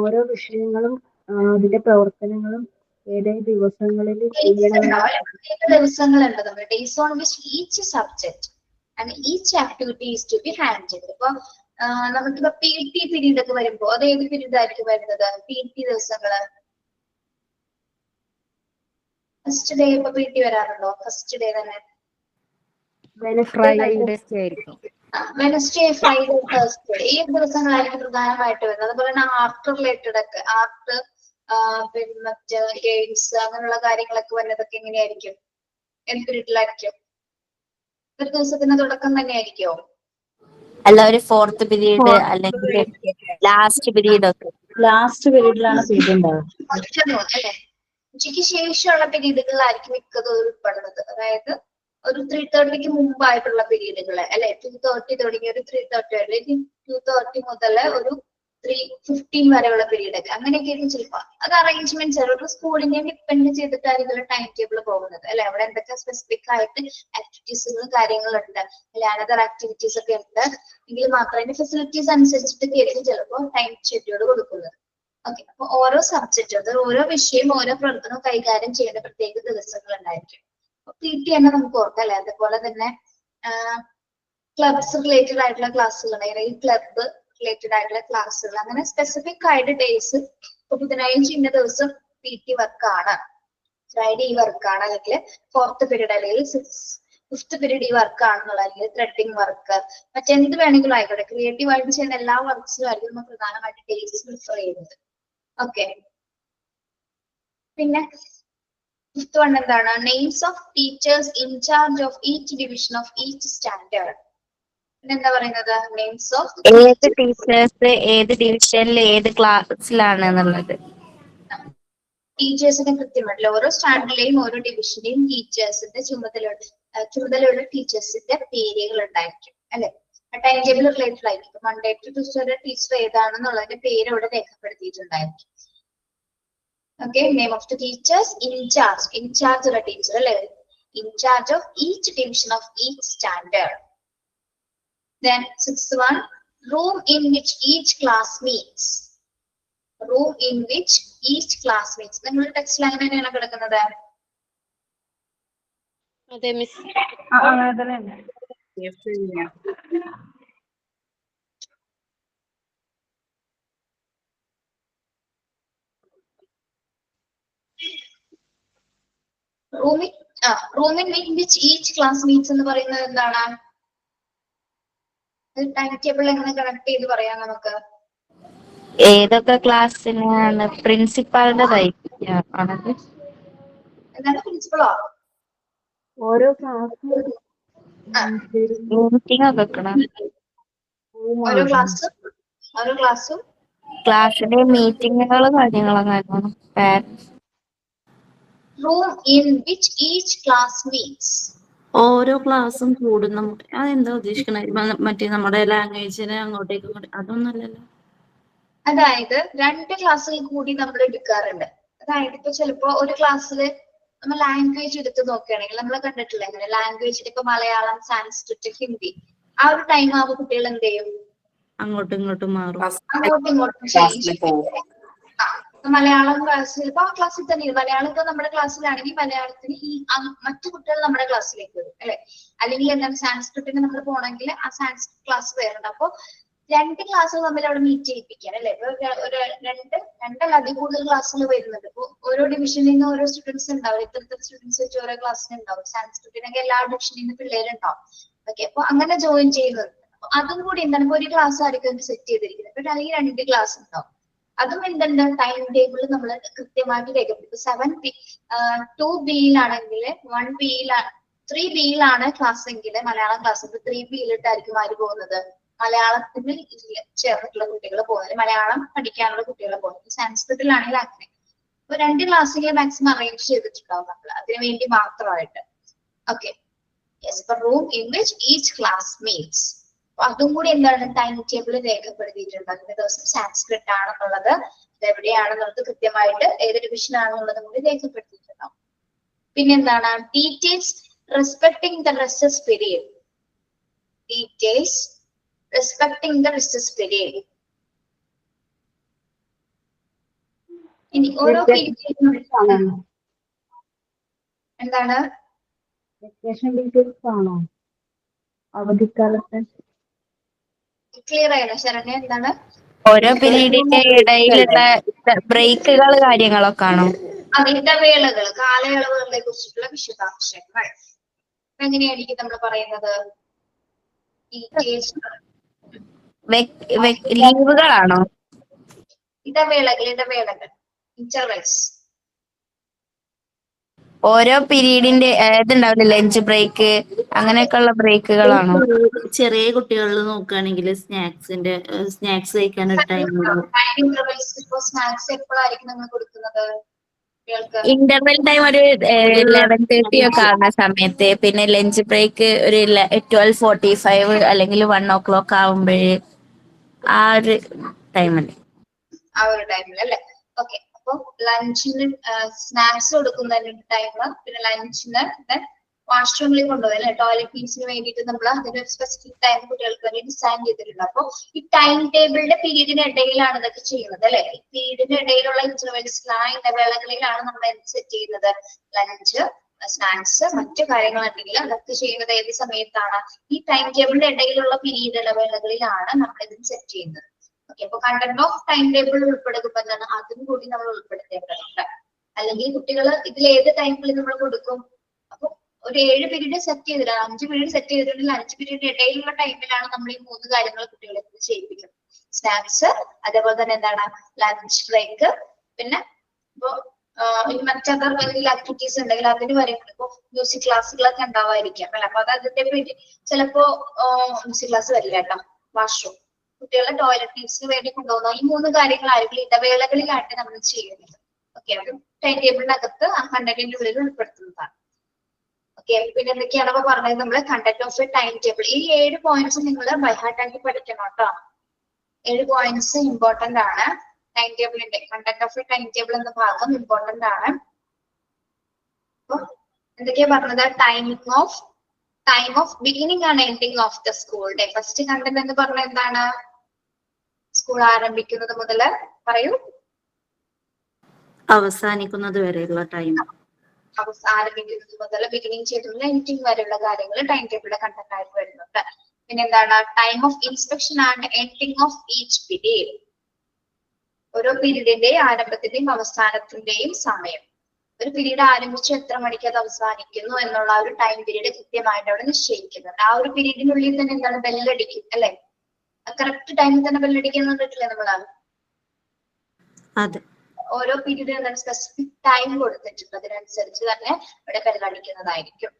ഓരോ വിഷയങ്ങളും അതിന്റെ പ്രവർത്തനങ്ങളും ഏതൊരു ദിവസങ്ങളിൽ ദിവസങ്ങളുണ്ട് നമ്മൾ. Days on which each subject and each activity is to be handled. ഇപ്പൊ നമുക്കിപ്പോ PT പീരീഡ് ഒക്കെ വരുമ്പോ അത് ഏത് പീരീഡ് ആയിരിക്കും വരുന്നത്? PT ദിവസങ്ങള് ഫസ്റ്റ് ഡേ ഇപ്പൊ PT വരാറുണ്ടോ? ഫസ്റ്റ് ഡേ തന്നെ വെനസ്ഡേ, ഫ്രൈഡേ, തേഴ്സ്ഡേ ഈ ദിവസങ്ങളായിരിക്കും പ്രധാനമായിട്ട് വരുന്നത്. അതുപോലെ തന്നെ ആർട്ട് റിലേറ്റഡ് ഒക്കെ ആർട്ട് പിന്നെ മറ്റ് ഗെയിംസ് അങ്ങനെയുള്ള കാര്യങ്ങളൊക്കെ വരുന്നതൊക്കെ എങ്ങനെയായിരിക്കും? എന്ത് പീരീഡിലായിരിക്കും? ഒരു ദിവസത്തിന്റെ തുടക്കം തന്നെ ആയിരിക്കുമോ? അല്ല, ഒരു 4th പീരീഡ് അല്ലെങ്കിൽ ലാസ്റ്റ് പീരീഡ് ഒക്കെ. ലാസ്റ്റ് പീരീഡിലാണ് പീരീഡ് ഉണ്ടാവുക അല്ലെ. ഉച്ചയ്ക്ക് ശേഷമുള്ള പീരീഡുകളിലായിരിക്കും മിക്കതും ഉൾപ്പെടുന്നത്. അതായത് ഒരു 3:30 മുമ്പായിട്ടുള്ള പീരീഡുകള് അല്ലെ. 2:30 തുടങ്ങി ഒരു 3:30 അല്ലെങ്കിൽ 2:30 മുതൽ ഒരു 3:15 വരെയുള്ള പീരീഡ് ഒക്കെ അങ്ങനെയൊക്കെ ആയിരിക്കും ചിലപ്പോൾ. അത് അറേഞ്ച്മെന്റ്സ് ഓരോ സ്കൂളിനെ ഡിപ്പെൻഡ് ചെയ്തിട്ടായിരിക്കും ടൈം ടേബിൾ പോകുന്നത് അല്ലെ. അവിടെ എന്തൊക്കെ സ്പെസിഫിക് ആയിട്ട് ആക്ടിവിറ്റീസുകളും കാര്യങ്ങളുണ്ട് അല്ലെ, അനദർ ആക്ടിവിറ്റീസ് ഒക്കെ ഉണ്ട് എങ്കിൽ മാത്രം അതിന്റെ ഫെസിലിറ്റീസ് അനുസരിച്ചിട്ടൊക്കെ ആയിരിക്കും ചിലപ്പോൾ ടൈം ഷെഡ്യൂൾ കൊടുക്കുന്നത്. ഓക്കെ, അപ്പൊ ഓരോ സബ്ജക്റ്റ് അത് ഓരോ വിഷയം ഓരോ പ്രവർത്തനവും കൈകാര്യം ചെയ്യേണ്ട പ്രത്യേക ദിവസങ്ങൾ ഉണ്ടായിരിക്കും. PT തന്നെ നമുക്ക് ഓർക്കാം അല്ലെ. അതുപോലെ തന്നെ ക്ലബ്സ് റിലേറ്റഡ് ആയിട്ടുള്ള ക്ലാസ്സുകൾ, ക്ലബ് റിലേറ്റഡ് ആയിട്ടുള്ള ക്ലാസ്സുകൾ, അങ്ങനെ സ്പെസിഫിക് ആയിട്ട് ഡേയ്സ്. ഇപ്പൊ ബുധനാഴ്ച ഇന്ന ദിവസം PT വർക്കാണ്, ഫ്രൈഡേ ഈ വർക്കാണ്, അല്ലെങ്കിൽ 4th പീരീഡ് അല്ലെങ്കിൽ 5th പീരീഡ് ഈ വർക്ക് ആണെന്നുള്ള, അല്ലെങ്കിൽ ത്രെഡിങ് വർക്ക്, മറ്റെന്ത് വേണമെങ്കിലും ആയിക്കോട്ടെ ക്രിയേറ്റീവ് ആയിട്ട് ചെയ്യുന്ന എല്ലാ വർക്ക്സിലും ആയിരിക്കും നമ്മൾ പ്രധാനമായിട്ട് ഡേയ്സ് പ്രിഫർ ചെയ്യുന്നത്. ഓക്കെ, പിന്നെ 5th വൺ എന്താണ്? Names of teachers in charge of each division of each standard. എന്താ പറയുന്നത്? നെയിംസ് ഓഫ് ഏത് ടീച്ചേഴ്സ് ഏത് ഡിവിഷനിൽ ഏത് ക്ലാസ്സിലാണ് എന്നുള്ളത്. ടീച്ചേഴ്സിനെ കൃത്യമായിട്ടുള്ള ഓരോ സ്റ്റാൻഡേർഡിലെയും ഓരോ ഡിവിഷന്റെയും ടീച്ചേഴ്സിന്റെ ചുമതലയുള്ള ടീച്ചേഴ്സിന്റെ പേരുകൾ ഉണ്ടായിരിക്കും അല്ലെ. ടൈം ടേബിൾ റിലേറ്റഡ് ആയിരിക്കും. മൺഡേ ടു ട്യൂസ്ഡേ ടീച്ചർ ഏതാണെന്നുള്ളതിന്റെ പേര് ഇവിടെ രേഖപ്പെടുത്തിയിട്ടുണ്ടായിരിക്കും. Okay, name of the teachers in charge ഉള്ള ടീച്ചർ അല്ലെ, in charge of each division of each standard. Then 6th one, room in which each class meets. Room in which each class meets. നിങ്ങളുടെ ടെക്സ്റ്റിൽ അങ്ങനെ തന്നെയാണ് കിടക്കുന്നത്. അതെ miss. room in which each class meets എന്ന് പറയുന്നത് എന്താണ്? ടൈം ടേബിൾ എങ്ങനെ കണക്ട് ചെയ്ത് പറയാം നമുക്ക്? ഏതൊക്കെ ക്ലാസ്സിനാണ് പ്രിൻസിപ്പാളിന്റെ ആണത്? എന്താണ് പ്രിൻസിപ്പളോ? ഓരോ ക്ലാസ്സും മീറ്റിംഗ് ഒക്കെ വെക്കണം. ഓരോ ക്ലാസ്സും ക്ലാസ്സിലെ മീറ്റിങ്ങുകൾ കാര്യങ്ങളൊക്കെ ആക്കണം. room in which each class meets. ഓരോ ക്ലാസ്സും കൂടുന്ന അതെന്താ ഉദ്ദേശിക്കണത്? മറ്റേ നമ്മുടെ ലാംഗ്വേജിനെ അങ്ങോട്ടേക്ക് അതൊന്നല്ലല്ലോ. അതായത് 2 ക്ലാസ്സുകൾ കൂടി നമ്മൾ എടുക്കാറുണ്ട്. അതായത് ഇപ്പൊ ചിലപ്പോ ഒരു ക്ലാസ്സിൽ നമ്മൾ ലാംഗ്വേജ് എടുത്ത് നോക്കുകയാണെങ്കിൽ നമ്മൾ കണ്ടിട്ടില്ല എങ്ങനെ ലാംഗ്വേജിൽ ഇപ്പൊ മലയാളം, സാൻസ്ക്രിറ്റ്, ഹിന്ദി ആ ഒരു ടൈം ആവുമ്പോൾ കുട്ടികൾ എന്ത് ചെയ്യും? അങ്ങോട്ടും ഇങ്ങോട്ടും മാറും. അങ്ങോട്ടും ഇങ്ങോട്ടും ചേഞ്ച്. മലയാളം ക്ലാസ്സിൽ ഇപ്പൊ ആ ക്ലാസ്സിൽ തന്നെ മലയാളം ഇപ്പൊ നമ്മുടെ ക്ലാസ്സിലാണെങ്കിൽ മലയാളത്തിന് ഈ മറ്റു കുട്ടികൾ നമ്മുടെ ക്ലാസ്സിലേക്ക് വരും അല്ലെ. അല്ലെങ്കിൽ എന്താണ് സാൻസ്ക്രിറ്റിന് നമ്മൾ പോകണമെങ്കിൽ ആ സാൻസ്ക്രിറ്റ് ക്ലാസ് വേറുണ്ട്. അപ്പൊ 2 ക്ലാസ്സുകൾ തമ്മിൽ അവിടെ മീറ്റ് ചെയ്യിപ്പിക്കാൻ അല്ലെ. ഒരു രണ്ടല്ലാതെ കൂടുതൽ ക്ലാസ്സുകൾ വരുന്നുണ്ട്. ഇപ്പൊ ഓരോ ഡിവിഷനിൽ നിന്ന് ഓരോ സ്റ്റുഡൻസ് ഉണ്ടാവും. ഇത്തരത്തിൽ സ്റ്റുഡൻസ് വെച്ച് ഓരോ ക്ലാസ്സിന് ഉണ്ടാവും. സാൻസ്ക്രിറ്റിനൊക്കെ എല്ലാ ഡിവിഷനിൽ നിന്ന് പിള്ളേരുണ്ടാവും. ഓക്കെ, അപ്പൊ അങ്ങനെ ജോയിൻ ചെയ്യുന്നത്. അതും കൂടി എന്താണ്? ഇപ്പൊ ഒരു ക്ലാസ് ആയിരിക്കും സെറ്റ് ചെയ്തിരിക്കുന്നത്. ഇപ്പൊ അല്ലെങ്കിൽ 2 ക്ലാസ് ഉണ്ടാവും. അതും എന്തുണ്ട്? ടൈം ടേബിൾ നമ്മൾ കൃത്യമായിട്ട് രേഖപ്പെടുത്തും. 2Bയിലാണെങ്കിൽ 3Bയിലാണ് ക്ലാസ് എങ്കിൽ മലയാളം ക്ലാസ് 3Bയിലിട്ടായിരിക്കും ആര് പോകുന്നത്? മലയാളത്തിൽ ചേർന്നിട്ടുള്ള കുട്ടികൾ പോകുന്നത്, മലയാളം പഠിക്കാനുള്ള കുട്ടികൾ പോകുന്നത്. സാൻസ്ക്രിറ്റിലാണെങ്കിൽ അങ്ങനെ. അപ്പൊ 2 ക്ലാസ്സുകൾ മാക്സിമം അറേഞ്ച് ചെയ്തിട്ടുണ്ടാവും നമ്മൾ അതിനു വേണ്ടി മാത്രമായിട്ട്. Okay, room in which each class meats. അതും കൂടി എന്താണ്? ടൈം ടേബിൾ രേഖപ്പെടുത്തിയിട്ടുണ്ട്. അതിന്റെ ദിവസം സാൻസ്ക്രിറ്റ് ആണെന്നുള്ളത്, ഇത് എവിടെയാണെന്നുള്ളത് കൃത്യമായിട്ട് ഏത് ഡിവിഷൻ ആണെന്നുള്ളതും കൂടി രേഖപ്പെടുത്തിയിട്ടുണ്ടാവും. പിന്നെന്താണ്? Details respecting the resists period. Details respecting the resists period. ഇനി ഓരോ പീരീഡിലും എന്താണ്? വെക്കേഷൻ ഡീറ്റെയിൽസ് ആണോ അവധിക്കാലത്ത്? ക്ലിയർ ആയില്ല ശരണ്യ, എന്താണ്? ഓരോ പീരീഡിന്റെ ഇടയിലുള്ള ബ്രേക്കുകൾ കാര്യങ്ങളൊക്കെ ആണോ? ഇടവേളകൾ, കാലയളവുകളെ കുറിച്ചിട്ടുള്ള വിശദാംശങ്ങൾ എങ്ങനെയായിരിക്കും നമ്മൾ പറയുന്നത്? ലീവുകളാണോ? ഇടവേളകൾ, ഇന്റർവെൽസ്. ഓരോ പീരീഡിന്റെ ഇതുണ്ടാവില്ല, ലഞ്ച് ബ്രേക്ക് അങ്ങനെയൊക്കെയുള്ള ബ്രേക്കുകളാണോ? ചെറിയ കുട്ടികളിൽ നോക്കുകയാണെങ്കിൽ സ്നാക്സ് കഴിക്കാനൊരു ടൈം ഉണ്ടാവും. സ്നാക്സ് എപ്പോഴായിരിക്കും നമ്മൾ കൊടുക്കുന്നത്? ഇന്റർവെൽ ടൈം ഒരു 11:30 ഒക്കെ ആവുന്ന സമയത്ത്, പിന്നെ ലഞ്ച് ബ്രേക്ക് ഒരു 12:45 അല്ലെങ്കിൽ 1 o'clock ആവുമ്പോഴേ ആ ഒരു ടൈമല്ലേ? ആ ഒരു ടൈമിൽ അല്ലെ? ഓക്കെ. അപ്പൊ ലഞ്ചിന് സ്നാക്സ് കൊടുക്കുന്നതിന് ടൈം, പിന്നെ ലഞ്ചിന് വാഷ്റൂമിൽ കൊണ്ടുപോയി അല്ലെ, ടോയ്ലറ്റ് യൂസിന് വേണ്ടിയിട്ട് നമ്മൾ അതിന് സ്പെസിഫിക് ടൈം കുട്ടികൾക്ക് വേണ്ടി ഡിസൈൻ ചെയ്തിട്ടുണ്ട്. അപ്പൊ ഈ ടൈം ടേബിളിന്റെ പീരീഡിന് ഇടയിലാണ് ഇതൊക്കെ ചെയ്യുന്നത് അല്ലെ. ഈ പീരീഡിന് ഇടയിലുള്ള ഇന്റർവെൽസിലാണ് വേളകളിലാണ് നമ്മൾ എന്ത് സെറ്റ് ചെയ്യുന്നത്? ലഞ്ച്, സ്നാക്സ്, മറ്റു കാര്യങ്ങളുണ്ടെങ്കിൽ അതൊക്കെ ചെയ്യുന്നത് ഏത് സമയത്താണ്? ഈ ടൈം ടേബിളിന്റെ ഇടയിലുള്ള പീരീഡ് ഇടവേളകളിലാണ് നമ്മൾ ഇതിന് സെറ്റ് ചെയ്യുന്നത്. ഓക്കെ. അപ്പൊ കണ്ടന്റ് ഓഫ് ടൈം ടേബിൾ ഉൾപ്പെടുത്തുമ്പോൾ എന്താണ്, അതും കൂടി നമ്മൾ ഉൾപ്പെടുത്തേണ്ടതുണ്ട്. അല്ലെങ്കിൽ കുട്ടികൾ ഇതിൽ ഏത് ടൈമിൽ നമ്മൾ കൊടുക്കും? അപ്പൊ ഒരു 7 പീരീഡ് സെറ്റ് ചെയ്തിട്ട് 5 പീരീഡ് സെറ്റ് ചെയ്തിട്ടുണ്ടെങ്കിൽ 5 പീരീഡ് ഇടയിലുള്ള ടൈമിലാണ് നമ്മൾ ഈ 3 കാര്യങ്ങൾ കുട്ടികളെ ചെയ്യിപ്പിക്കുന്നത്. സ്നാക്സ്, അതേപോലെ തന്നെ എന്താണ് ലഞ്ച് ബ്രേക്ക്, പിന്നെ ഇപ്പോ മറ്റതർ എന്തെങ്കിലും ആക്ടിവിറ്റീസ് ഉണ്ടെങ്കിൽ അതിന് വരെയുണ്ട്. ഇപ്പൊ മ്യൂസിക് ക്ലാസ്സുകളൊക്കെ ഉണ്ടാവാതിരിക്കാം അല്ലെ. അപ്പൊ അത് അതിന്റെ വേണ്ടി ചിലപ്പോ മ്യൂസിക് ക്ലാസ് വരില്ല കേട്ടോ. വാഷ്റൂം, കുട്ടികളെ ടോയ്ലറ്റ് യൂസിന് വേണ്ടി കൊണ്ടുപോകുന്ന ഈ 3 കാര്യങ്ങളായിരിക്കും ഇടവേളകളിലായിട്ട് നമ്മൾ ചെയ്യുന്നത്. ഓക്കെ. അത് ടൈം ടേബിളിനകത്ത് ആ കണ്ടന്റിന്റെ ഉള്ളിൽ ഉൾപ്പെടുത്തുന്നതാണ്. ഓക്കെ. പിന്നെ എന്തൊക്കെയാണ് അപ്പൊ പറഞ്ഞത്? നമ്മള് content of a time table. ഈ 7 പോയിന്റ്സ് നിങ്ങൾ ബൈഹാർട്ട് ആക്കി പഠിക്കണം കേട്ടോ. 7 പോയിന്റ്സ് ഇമ്പോർട്ടന്റ് ആണ്. ടൈം ടേബിളിന്റെ content of a time table എന്ന ഭാഗം ഇമ്പോർട്ടന്റ് ആണ്. അപ്പൊ എന്തൊക്കെയാ പറഞ്ഞത്? Time of beginning and ending of the school day. First content എന്ന് പറഞ്ഞാൽ എന്താണ്? സ്കൂൾ ആരംഭിക്കുന്നത് മുതൽ പറയൂ. അവസാനിക്കുന്നത് വരെയുള്ള ടൈം. ആരംഭിക്കുന്നത് മുതൽ ബിഗിനിങ് ചെയ്തിട്ടുള്ള എൻഡിങ് വരെയുള്ള കാര്യങ്ങൾ ടൈം ടേബിളിന്റെ കണ്ടന്റ് ആയിട്ട് വരുന്നുണ്ട്. പിന്നെ എന്താണ്? Time of inspection and ending of each period. ഓരോ പീരീഡിന്റെയും ആരംഭത്തിന്റെയും അവസാനത്തിന്റെയും സമയം. ഒരു പീരീഡ് ആരംഭിച്ച് എത്ര മണിക്ക് അത് അവസാനിക്കുന്നു എന്നുള്ള ഒരു ടൈം പീരീഡ് കൃത്യമായിട്ട് അവിടെ നിശ്ചയിക്കുന്നുണ്ട്. ആ ഒരു പീരീഡിനുള്ളിൽ തന്നെ എന്താണ് ബെല്ലടിക്കും അല്ലെ. കറക്റ്റ് ടൈമിൽ തന്നെ ബെല്ലടിക്കാൻ കണ്ടിട്ടില്ലേ നമ്മളാണ്? അതെ. ഓരോ പീരീഡിന് എന്താണ് സ്പെസിഫിക് ടൈം കൊടുത്തിട്ടുണ്ട്. അതിനനുസരിച്ച് തന്നെ ഇവിടെ ബെല്ലടിക്കുന്നതായിരിക്കും.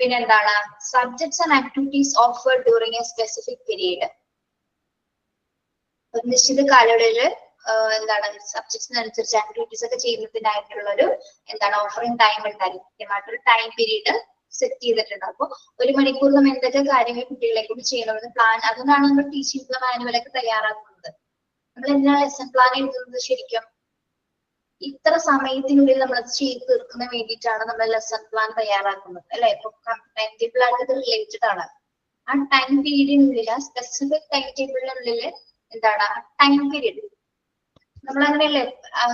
പിന്നെ എന്താണ്? Subjects and activities offered during A specific period. ഒരു നിശ്ചിത കാലയളവില് എന്താണ് സബ്ജക്ട്സിനനുസരിച്ച് ആക്ടിവിറ്റീസ് ഒക്കെ ചെയ്യുന്നതിനായിട്ടുള്ള ഒരു എന്താണ് ഓഫറിംഗ് ടൈം ഉണ്ടായിരിക്കും. കൃത്യമായിട്ടൊരു ടൈം പീരീഡ് സെറ്റ് ചെയ്തിട്ടുണ്ട്. അപ്പൊ 1 മണിക്കൂർ നമ്മൾ എന്തൊക്കെ കാര്യങ്ങൾ കുട്ടികളെ കൊണ്ട് ചെയ്യണമെന്ന് പ്ലാൻ, അതുകൊണ്ടാണ് നമ്മൾ ടീച്ചിങ് മാനുവലൊക്കെ തയ്യാറാക്കുന്നത്. നമ്മൾ എന്തിനാണ് ലെസൺ പ്ലാൻ എഴുതുന്നത്? ശരിക്കും ഇത്ര സമയത്തിനുള്ളിൽ നമ്മൾ അത് ചെയ്ത് തീർക്കുന്ന വേണ്ടിയിട്ടാണ് നമ്മൾ ലെസൺ പ്ലാൻ തയ്യാറാക്കുന്നത് അല്ലെ. ഇപ്പൊ ടൈം ടേബിൾ ആയിട്ട് ഇത് റിലേറ്റഡ് ആണ്. ആ ടൈം പീരീഡിനുള്ളിൽ, ആ സ്പെസിഫിക് ടൈം ടേബിളിനുള്ളിൽ എന്താണ് ടൈം പീരീഡ് നമ്മൾ അങ്ങനെയല്ലേ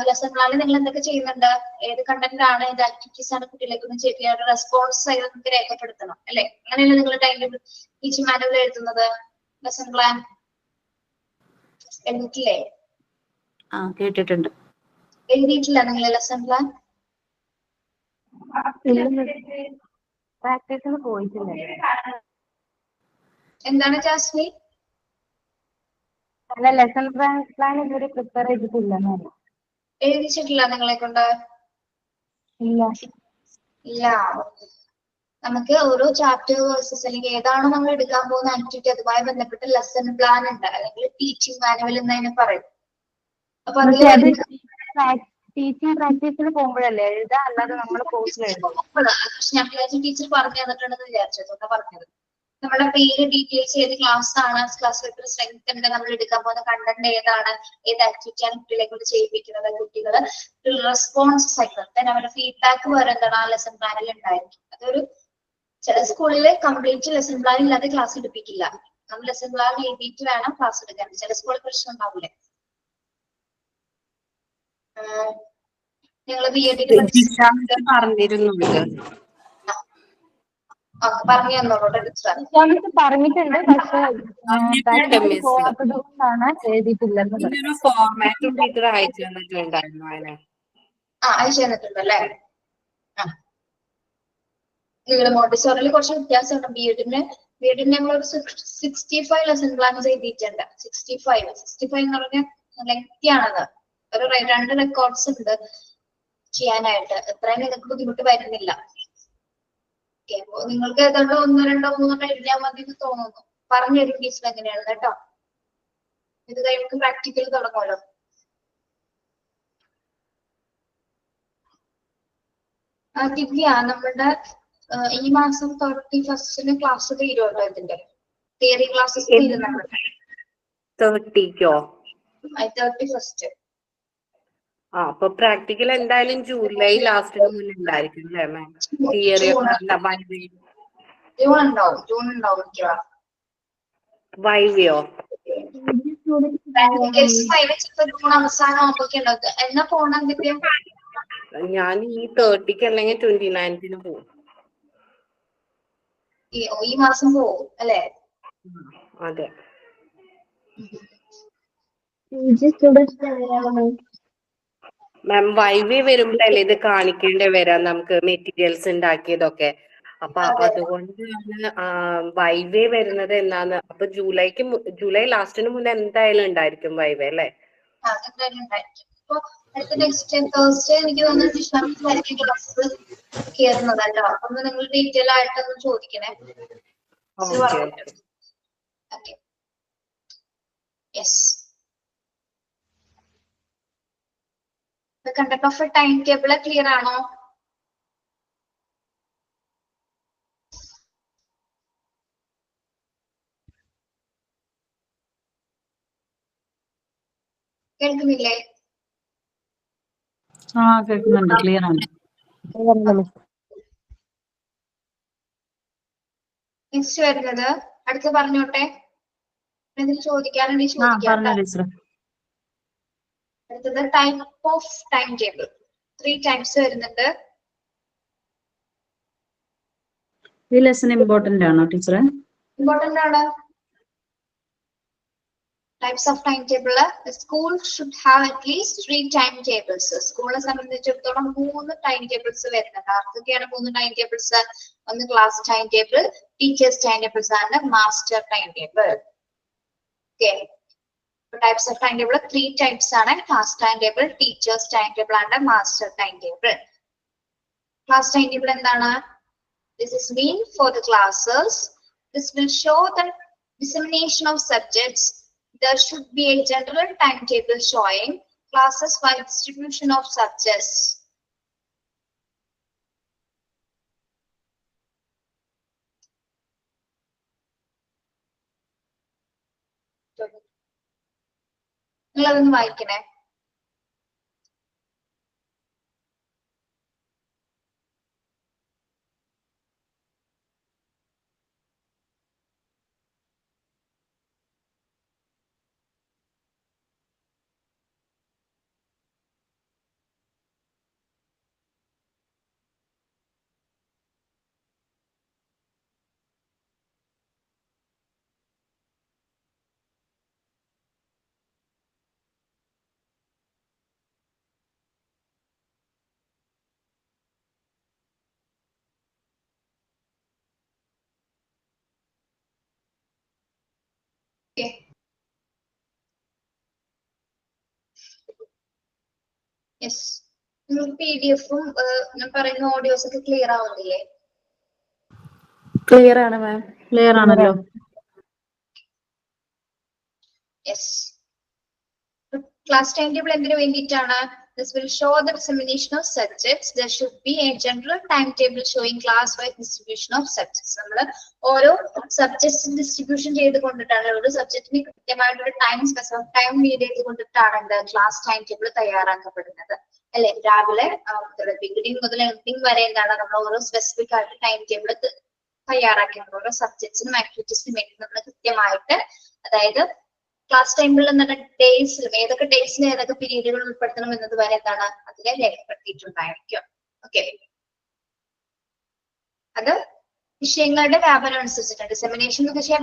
ലെസൺ പ്ലാനിൽ നിങ്ങൾ എന്തൊക്കെ ചെയ്യുന്നുണ്ട്? ഏത് കണ്ടന്റ് ആണ്, ഏത് ആക്ടിവിറ്റീസ് ആണ് കുട്ടികളേക്കൊന്നും ചെയ്യാൻ റെസ്പോൺസ് ആയി നമുക്ക് രേഖപ്പെടുത്തണം അല്ലെ. അങ്ങനെയല്ലേ നിങ്ങൾ ടൈം ടേബിൾ ടീച്ചിങ് മാനുവൽ എഴുതുന്നത്? ലെസൺ പ്ലാൻ എഴുതിയിട്ടില്ലേ? കേട്ടിട്ടുണ്ട്. എഴുതിയിട്ടില്ല നിങ്ങൾ ലെസൺ പ്ലാൻ? പ്രാക്ടീസിന് പോയിട്ടില്ല. എന്താണ് ജാസ്മി? അല്ല, ലെസൺ പ്ലാൻ ഇതുവരെ പ്രിപ്പയർ ചെയ്തിട്ടില്ല. എഴുതിച്ചിട്ടില്ല നിങ്ങളെ കൊണ്ട്? ഇല്ല. ഇല്ല. നമുക്ക് ഓരോ ചാപ്റ്റർ വേഴ്സസ് അല്ലെങ്കിൽ ഏതാണോ നമ്മൾ എടുക്കാൻ പോകുന്ന ആക്ടിവിറ്റി അതുമായി ബന്ധപ്പെട്ട ലെസൺ പ്ലാൻ ഉണ്ട്, അല്ലെങ്കിൽ ടീച്ചിങ് മാനുവൽ എന്നതിനെ പറയും. അപ്പൊ അതിൽ ടീച്ചിങ് പ്രാക്ടീസിന് പോകുമ്പോഴല്ലേ എഴുതാ, അല്ലാതെ നമ്മൾ കോഴ്സിൽ എഴുതും. ഞാൻ വിചാരിച്ചു ടീച്ചർ പറഞ്ഞു തന്നിട്ടുണ്ടെന്ന് വിചാരിച്ചത് പറഞ്ഞത്. നമ്മുടെ പേര്, ഡീറ്റെയിൽസ്, ഏത് ക്ലാസ് ആണ്, ക്ലാസ് എത്ര സ്ട്രെങ്ത് ഉണ്ട്, നമ്മൾ എടുക്കാൻ പോകുന്ന കണ്ടന്റ് ഏതാണ്, ഏത് ആക്ടിവിറ്റിയാണ് കുട്ടികളെ കൊണ്ട് ചെയ്യിപ്പിക്കുന്നത്, കുട്ടികൾ റെസ്പോൺസ് സൈക്കിൾ അവരുടെ ഫീഡ്ബാക്ക് വേറെ എന്താണ് ആ ലെസൺ പ്ലാനിൽ ഉണ്ടായിരിക്കും. അതൊരു ചില സ്കൂളില് കംപ്ലീറ്റ് ലെസൺ പ്ലാൻ ഇല്ലാതെ ക്ലാസ് എടുപ്പിക്കില്ല. നമ്മൾ ലെസൺ പ്ലാൻ എഴുതിയിട്ട് വേണം ക്ലാസ് എടുക്കാൻ. ചില സ്കൂളിൽ പ്രശ്നം ഉണ്ടാവില്ലേ. ഞങ്ങള് BEd പറഞ്ഞിരുന്നുണ്ട്. പറഞ്ഞു തന്നോളൂ ടീച്ചർ. പറഞ്ഞിട്ടുണ്ട്, പക്ഷെ പോകാത്തത് കൊണ്ടാണ് എഴുതിയിട്ടില്ലെന്ന് ഇതിനൊരു ഫോർമാറ്റും ടീച്ചർ അയച്ചു തന്നിട്ടുണ്ടായിരുന്നു. അതിനെ അയച്ചു തന്നിട്ടുണ്ടല്ലേ. നിങ്ങളുടെ മോണ്ടിസോറിയിൽ കുറച്ച് വ്യത്യാസമുണ്ട്. BEd ഞങ്ങളൊരു 65 ലെസൺ പ്ലാൻസ് എഴുതിയിട്ടുണ്ട്. 65 എന്ന് പറഞ്ഞാൽ ലെങ്തി ആണത്. ഒരു 2 റെക്കോർഡ്സ് ഉണ്ട് ചെയ്യാനായിട്ട്. എത്രയും നിങ്ങൾക്ക് ബുദ്ധിമുട്ട് വരുന്നില്ല. നിങ്ങൾക്ക് ഏതാണ്ട് 1, 2, 3 എഴുതിയാൽ മതി എന്ന് തോന്നുന്നു. പറഞ്ഞു തരും ടീച്ചർ എങ്ങനെയാണ് കേട്ടോ. ഇത് കഴിയുമ്പോൾ പ്രാക്ടിക്കൽ തുടങ്ങുമല്ലോ. ദിവ്യ, നമ്മളുടെ ഈ മാസം 31st ക്ലാസ് തീരുമല്ലോ. ഇതിന്റെ തിയറി ക്ലാസ്സസ് തീരുന്നുണ്ട്. 30ക്കോ? 31st. അപ്പൊ പ്രാക്ടിക്കൽ എന്തായാലും ജൂലൈ ലാസ്റ്റിന് മുന്നേ ഉണ്ടായിരിക്കും അല്ലേ മാം? തിയറി ജൂൺ ഉണ്ടാവും മിക്കവാറും. വൈവിയോ? പ്രാക്ടിക്കൽസ് ജൂൺ അവസാനം ആകുമ്പോഴേക്കും ഉണ്ടാവും. എന്നാ പോണം ദിവ്യ? ഞാൻ ഈ 30ക്ക് അല്ലെങ്കിൽ 29ന് പോകും. ഈ മാസം പോവും അല്ലേ? അതെ. മാം വൈവി വരുമ്പോഴല്ലേ ഇത് കാണിക്കേണ്ടി വരാം നമുക്ക് മെറ്റീരിയൽസ് ഉണ്ടാക്കിയതൊക്കെ. അപ്പൊ അതുകൊണ്ടാണ് വൈവേ വരുന്നത് എന്നാന്ന്. അപ്പൊ ജൂലൈ ലാസ്റ്റിന് മുന്നേ എന്തായാലും ഉണ്ടായിരിക്കും വൈവേ അല്ലേ? ഇപ്പൊ അടുത്ത നെക്സ്റ്റ് തേഴ്സ്ഡേ എനിക്ക് തോന്നുന്നു ക്ലാസ് കയറുന്നതല്ലോ. അപ്പൊ നിങ്ങൾ ഡീറ്റെയിൽ ആയിട്ടൊന്ന് ചോദിക്കണേ. Yes. Conduct of time table clear ആണോ? കേൾക്കുന്നില്ലേ? കേൾക്കുന്നുണ്ട്, ക്ലിയർ ആണ്. നെക്സ്റ്റ് വരുന്നത് അടുത്ത് പറഞ്ഞോട്ടെ. എന്തെങ്കിലും ചോദിക്കാനുണ്ടെങ്കിൽ ചോദിക്കാം. അടുത്തത് type of time table. 3 types വരുന്നുണ്ട്. ഈ ലെസൺ ഇമ്പോർട്ടന്റ് ആണോ ടീച്ചറെ? ഇമ്പോർട്ടന്റ് ആണ്. Types of timetable. The school should have at least 3 timetables. സ്കൂളിനെ സംബന്ധിച്ചിടത്തോളം 3 timetables വരുന്നുണ്ട്. ആർക്കൊക്കെയാണ് 3 timetables? ഒന്ന് class time table, teachers time tables ആണ് master time table. Okay. Types of time table 3 types ആണ്. Class time table, teachers time table ആണ് master time table. Class time table എന്താണ്? This is mean for the classes. This will show the dissemination of subjects. There should be a general timetable showing classes by distribution of subjects. നിങ്ങളതൊന്ന് വായിക്കണേ. Yes. നിങ്ങൾക്ക് PDF-ഉം ഞാൻ പറയുന്ന audios ഒക്കെ clear ആവുന്നില്ലേ? Clear ആണ് മാം. Clear ആണല്ലോ. യെസ്. ക്ലാസ് ടൈം ടേബിൾ എന്തിനു വേണ്ടിയിട്ടാണ്? This will show the dissemination of subjects. There should be a general timetable showing class-wise distribution of subjects. നമ്മൾ ഓരോ സബ്ജക്ട്സ് ഡിസ്ട്രിബ്യൂഷൻ ചെയ്ത് കൊണ്ടിട്ടാണ് ഓരോ സബ്ജക്റ്റിന് കൃത്യമായിട്ടൊരു ടൈം മീഡ് ചെയ്ത് കൊണ്ടിട്ടാണ് ക്ലാസ് ടൈം ടേബിൾ തയ്യാറാക്കപ്പെടുന്നത് അല്ലെ? രാവിലെ ബിഗിനിങ് മുതൽ എൻഡിങ് വരെ എന്താണ് നമ്മൾ ഓരോ സ്പെസിഫിക് ആയിട്ട് ടൈം ടേബിൾ തയ്യാറാക്കുന്നത്. ഓരോ സബ്ജക്ട്സിനും ആക്ടിവിറ്റീസിനും വേണ്ടി നമ്മൾ കൃത്യമായിട്ട്, അതായത് ക്ലാസ് ടൈമിൽ എന്നുള്ള ഡേയ്സിലും ഏതൊക്കെ ഡേയ്സിൽ ഏതൊക്കെ പീരീഡുകൾ ഉൾപ്പെടുത്തണം എന്നത് വരെ എന്താണ് അതിനെ രേഖപ്പെടുത്തിയിട്ടുണ്ടായിരിക്കും. ഓക്കെ. അത് വിഷയങ്ങളുടെ വ്യാപനം അനുസരിച്ചിട്ടുണ്ട്. ഡിസെമിനേഷൻ എന്ന് വെച്ചാൽ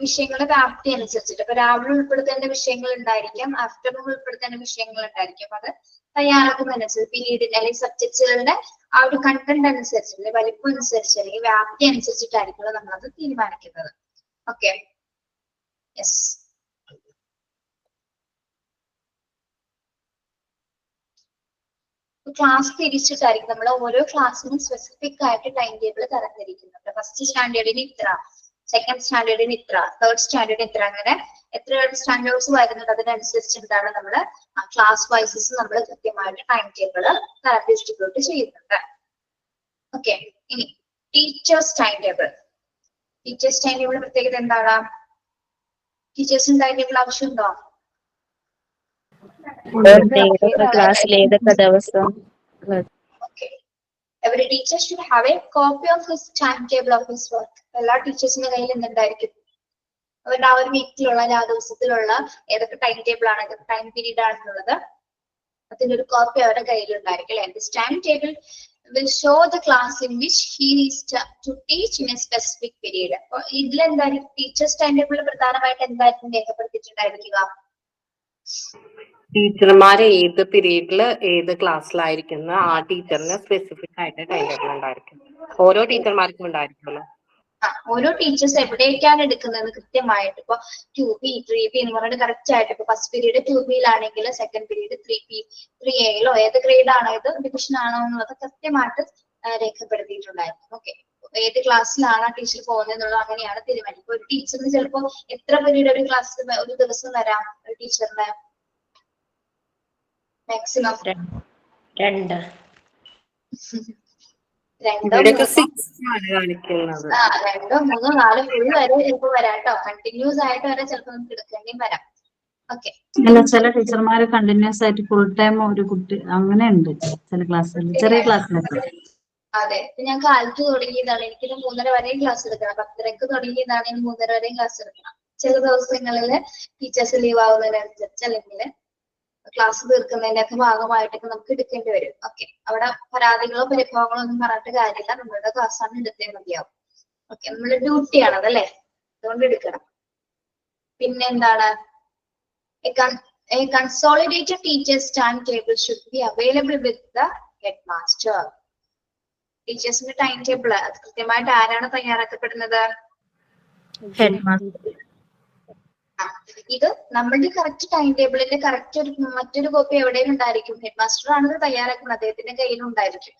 വിഷയങ്ങളുടെ വ്യാപ്തി അനുസരിച്ചിട്ട്. അപ്പൊ രാവിലെ ഉൾപ്പെടുത്തേണ്ട വിഷയങ്ങൾ ഉണ്ടായിരിക്കും, ആഫ്റ്റർനൂൺ ഉൾപ്പെടുത്തേണ്ട വിഷയങ്ങൾ ഉണ്ടായിരിക്കും. അത് തയ്യാറാക്കുന്നതനുസരിച്ച് പീരീഡിന്റെ അല്ലെങ്കിൽ സബ്ജക്ട്സുകളുടെ ആ ഒരു കണ്ടന്റ് അനുസരിച്ച്, അല്ലെങ്കിൽ വലിപ്പം അനുസരിച്ച്, അല്ലെങ്കിൽ വ്യാപ്തി അനുസരിച്ചിട്ടായിരിക്കും നമ്മളത് തീരുമാനിക്കുന്നത്. ഓക്കെ. യെസ്. ക്ലാസ് തിരിച്ചിട്ടായിരിക്കും നമ്മൾ ഓരോ ക്ലാസ്സിനും സ്പെസിഫിക് ആയിട്ട് ടൈം ടേബിൾ തരംതിരിക്കുന്നുണ്ട്. ഫസ്റ്റ് സ്റ്റാൻഡേർഡിന് ഇത്ര, സെക്കൻഡ് സ്റ്റാൻഡേർഡിന് ഇത്ര, തേർഡ് സ്റ്റാൻഡേർഡിന് ഇത്ര, അങ്ങനെ എത്ര സ്റ്റാൻഡേർഡ്സ് വരുന്നുണ്ട് അതിനനുസരിച്ച് എന്താണ് നമ്മൾ ക്ലാസ് വൈസസ് നമ്മൾ കൃത്യമായിട്ട് ടൈം ടേബിൾ ഡിസ്ട്രിബ്യൂട്ട് ചെയ്യുന്നുണ്ട്. ഓക്കെ. ഇനി teachers time table. Teachers time table പ്രത്യേകത എന്താണ്? ടീച്ചേഴ്സിന് ടൈം ടേബിൾ ആവശ്യമുണ്ടോ? ഏതൊക്കെ ക്ലാസ്സിൽ ഏതൊക്കെ ദിവസം Okay. Every teacher should have a copy of his timetable of his work. എല്ലാ ടീച്ചേഴ്സിന്റെ കയ്യിൽ എന്തുണ്ടായിരിക്കും? അവരുടെ ആ ഒരു വീക്കിലുള്ള ആ ദിവസത്തിലുള്ള ഏതൊക്കെ ടൈം ടേബിൾ ആണ്, ഏതൊക്കെ ടൈം പീരീഡ് ആണെന്നുള്ളത് അതിന്റെ ഒരു കോപ്പി അവരുടെ കയ്യിലുണ്ടായിരിക്കും അല്ലെ. This timetable will show the class in which he is to teach in a specific period. അപ്പോൾ ഇതിലെന്തായിരിക്കും ടീച്ചേഴ്സ് ടൈം ടേബിളിൽ പ്രധാനമായിട്ട് എന്തായിരിക്കും രേഖപ്പെടുത്തിയിട്ടുണ്ടായിരിക്കുക? ടീച്ചർമാർ ഏത് പീരീഡില് ഏത് ക്ലാസ്സിലായിരിക്കുന്ന ആ ടീച്ചറിന് സ്പെസിഫിക് ആയിട്ട് ടൈം ടേബിൾ ഉണ്ടായിരിക്കും. ഓരോ ടീച്ചർമാർക്കും ഉണ്ടായിരിക്കുമല്ലോ. ഓരോ ടീച്ചേഴ്സ് എവിടേക്കാണ് എടുക്കുന്നത് കൃത്യമായിട്ട്. ഇപ്പൊ 2B 3B എന്ന് പറഞ്ഞിട്ട് കറക്റ്റ് ആയിട്ട് ഇപ്പൊ ഫസ്റ്റ് പീരീഡ് 2Bയിലാണെങ്കിൽ സെക്കൻഡ് പീരീഡ് 3Aയിലോ ഏത് ഗ്രേഡ് ആണോ ഇത് ഡിവിഷൻ ആണോ എന്നുള്ളത് കൃത്യമായിട്ട് രേഖപ്പെടുത്തിയിട്ടുണ്ടായിരിക്കും. ഓക്കെ, ഏത് ക്ലാസ്സിലാണ് ടീച്ചർ പോകുന്നത് എന്നുള്ളത് അങ്ങനെയാണ് തീരുമാനിക്കും. ഒരു ടീച്ചറിന് ചിലപ്പോ എത്ര പീരീഡ് ഒരു ക്ലാസ്സിൽ ഒരു ദിവസം വരാം ഒരു ടീച്ചറിന്? മാക്സിമം 2. രണ്ടോ മൂന്നോ 4 ഫുൾ വരെ ചിലപ്പോ വരാം കേട്ടോ. കണ്ടിന്യൂസ് ആയിട്ട് വരെ ചിലപ്പോ നമുക്ക് എടുക്കേണ്ടിയും വരാം. ഓക്കെ, അല്ല ചില ടീച്ചർമാര് കണ്ടിന്യൂസ് ആയിട്ട് ഫുൾ ടൈം ഒരു കുട്ടി അങ്ങനെ ഉണ്ട് ചില ക്ലാസ്സിൽ, ചെറിയ ക്ലാസ്സിലൊക്കെ. അതെ, ഞാൻ കാലത്ത് തുടങ്ങിയതാണ്, എനിക്കിത് 3:30 വരെയും ക്ലാസ് എടുക്കണം. 10:30 തുടങ്ങിയതാണ്, ഇനി 3:30 വരെയും ക്ലാസ് എടുക്കണം. ചില ദിവസങ്ങളിൽ ടീച്ചേഴ്സ് ലീവ് ആവുന്നതിനനുസരിച്ച് അല്ലെങ്കിൽ ക്ലാസ് തീർക്കുന്നതിന്റെ ഒക്കെ ഭാഗമായിട്ടൊക്കെ നമുക്ക് എടുക്കേണ്ടി വരും. ഓക്കെ, അവിടെ പരാതികളോ പരിഭവങ്ങളോ ഒന്നും പറഞ്ഞിട്ട് കാര്യമില്ല, നമ്മളുടെ ക്ലാസ് ആണ് എടുത്തേ മതിയാവും. ഓക്കെ, നമ്മുടെ ഡ്യൂട്ടിയാണ് അതല്ലേ, അതുകൊണ്ട് എടുക്കണം. പിന്നെ എന്താണ്, a consolidated teacher's timetable should be available with the headmaster. ടീച്ചേഴ്സിന്റെ ടൈം ടേബിൾ അത് കൃത്യമായിട്ട് ആരാണ് തയ്യാറാക്കപ്പെടുന്നത്? ഹെഡ്മാസ്റ്റർ. ഇത് നമ്മളുടെ കറക്റ്റ് ടൈം ടേബിളിന്റെ കറക്റ്റ് ഒരു മറ്റൊരു കോപ്പി എവിടെയും ഉണ്ടായിരിക്കും. ഹെഡ് മാസ്റ്റർ ആണ് ഇത് തയ്യാറാക്കുന്നത്, അദ്ദേഹത്തിന്റെ കയ്യിലും ഉണ്ടായിരിക്കും.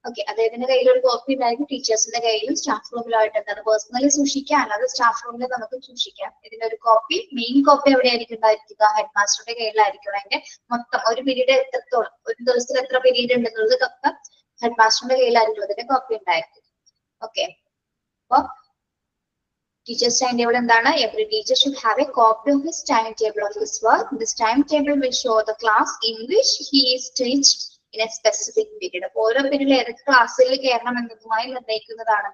ഓക്കെ, അദ്ദേഹത്തിന്റെ കയ്യിൽ ഒരു കോപ്പി ഉണ്ടായിരിക്കും, ടീച്ചേഴ്സിന്റെ കയ്യിലും സ്റ്റാഫ് റൂമിലായിട്ട് എന്താണ് പേഴ്സണലി സൂക്ഷിക്കാം, അല്ലാതെ സ്റ്റാഫ് റൂമിൽ നമുക്ക് സൂക്ഷിക്കാം. ഇതിന്റെ ഒരു കോപ്പി, മെയിൻ കോപ്പി എവിടെയായിരിക്കും ഉണ്ടായിരിക്കുക? ഹെഡ് മാസ്റ്ററുടെ കയ്യിലായിരിക്കും. അതിന്റെ മൊത്തം ഒരു പീരീഡ് എത്രത്തോളം, ഒരു ദിവസത്തിൽ എത്ര പീരീഡ് ഉണ്ടെന്നുള്ളത് ഒക്കെ ഹെഡ് മാസ്റ്ററുടെ കയ്യിലായിരിക്കും അതിന്റെ കോപ്പി ഉണ്ടായിരിക്കും. ഓക്കെ, അപ്പൊ teacher's timetable എന്താണ്? Every teacher should have a copy of his timetable of his work. This timetable will show the class in which he is teached in a specific period. ഓരോ പീരീഡിൽ ഏതൊക്കെ ക്ലാസ്സിൽ കയറണം എന്നതുമായി നിർണ്ണയിക്കുന്നതാണ്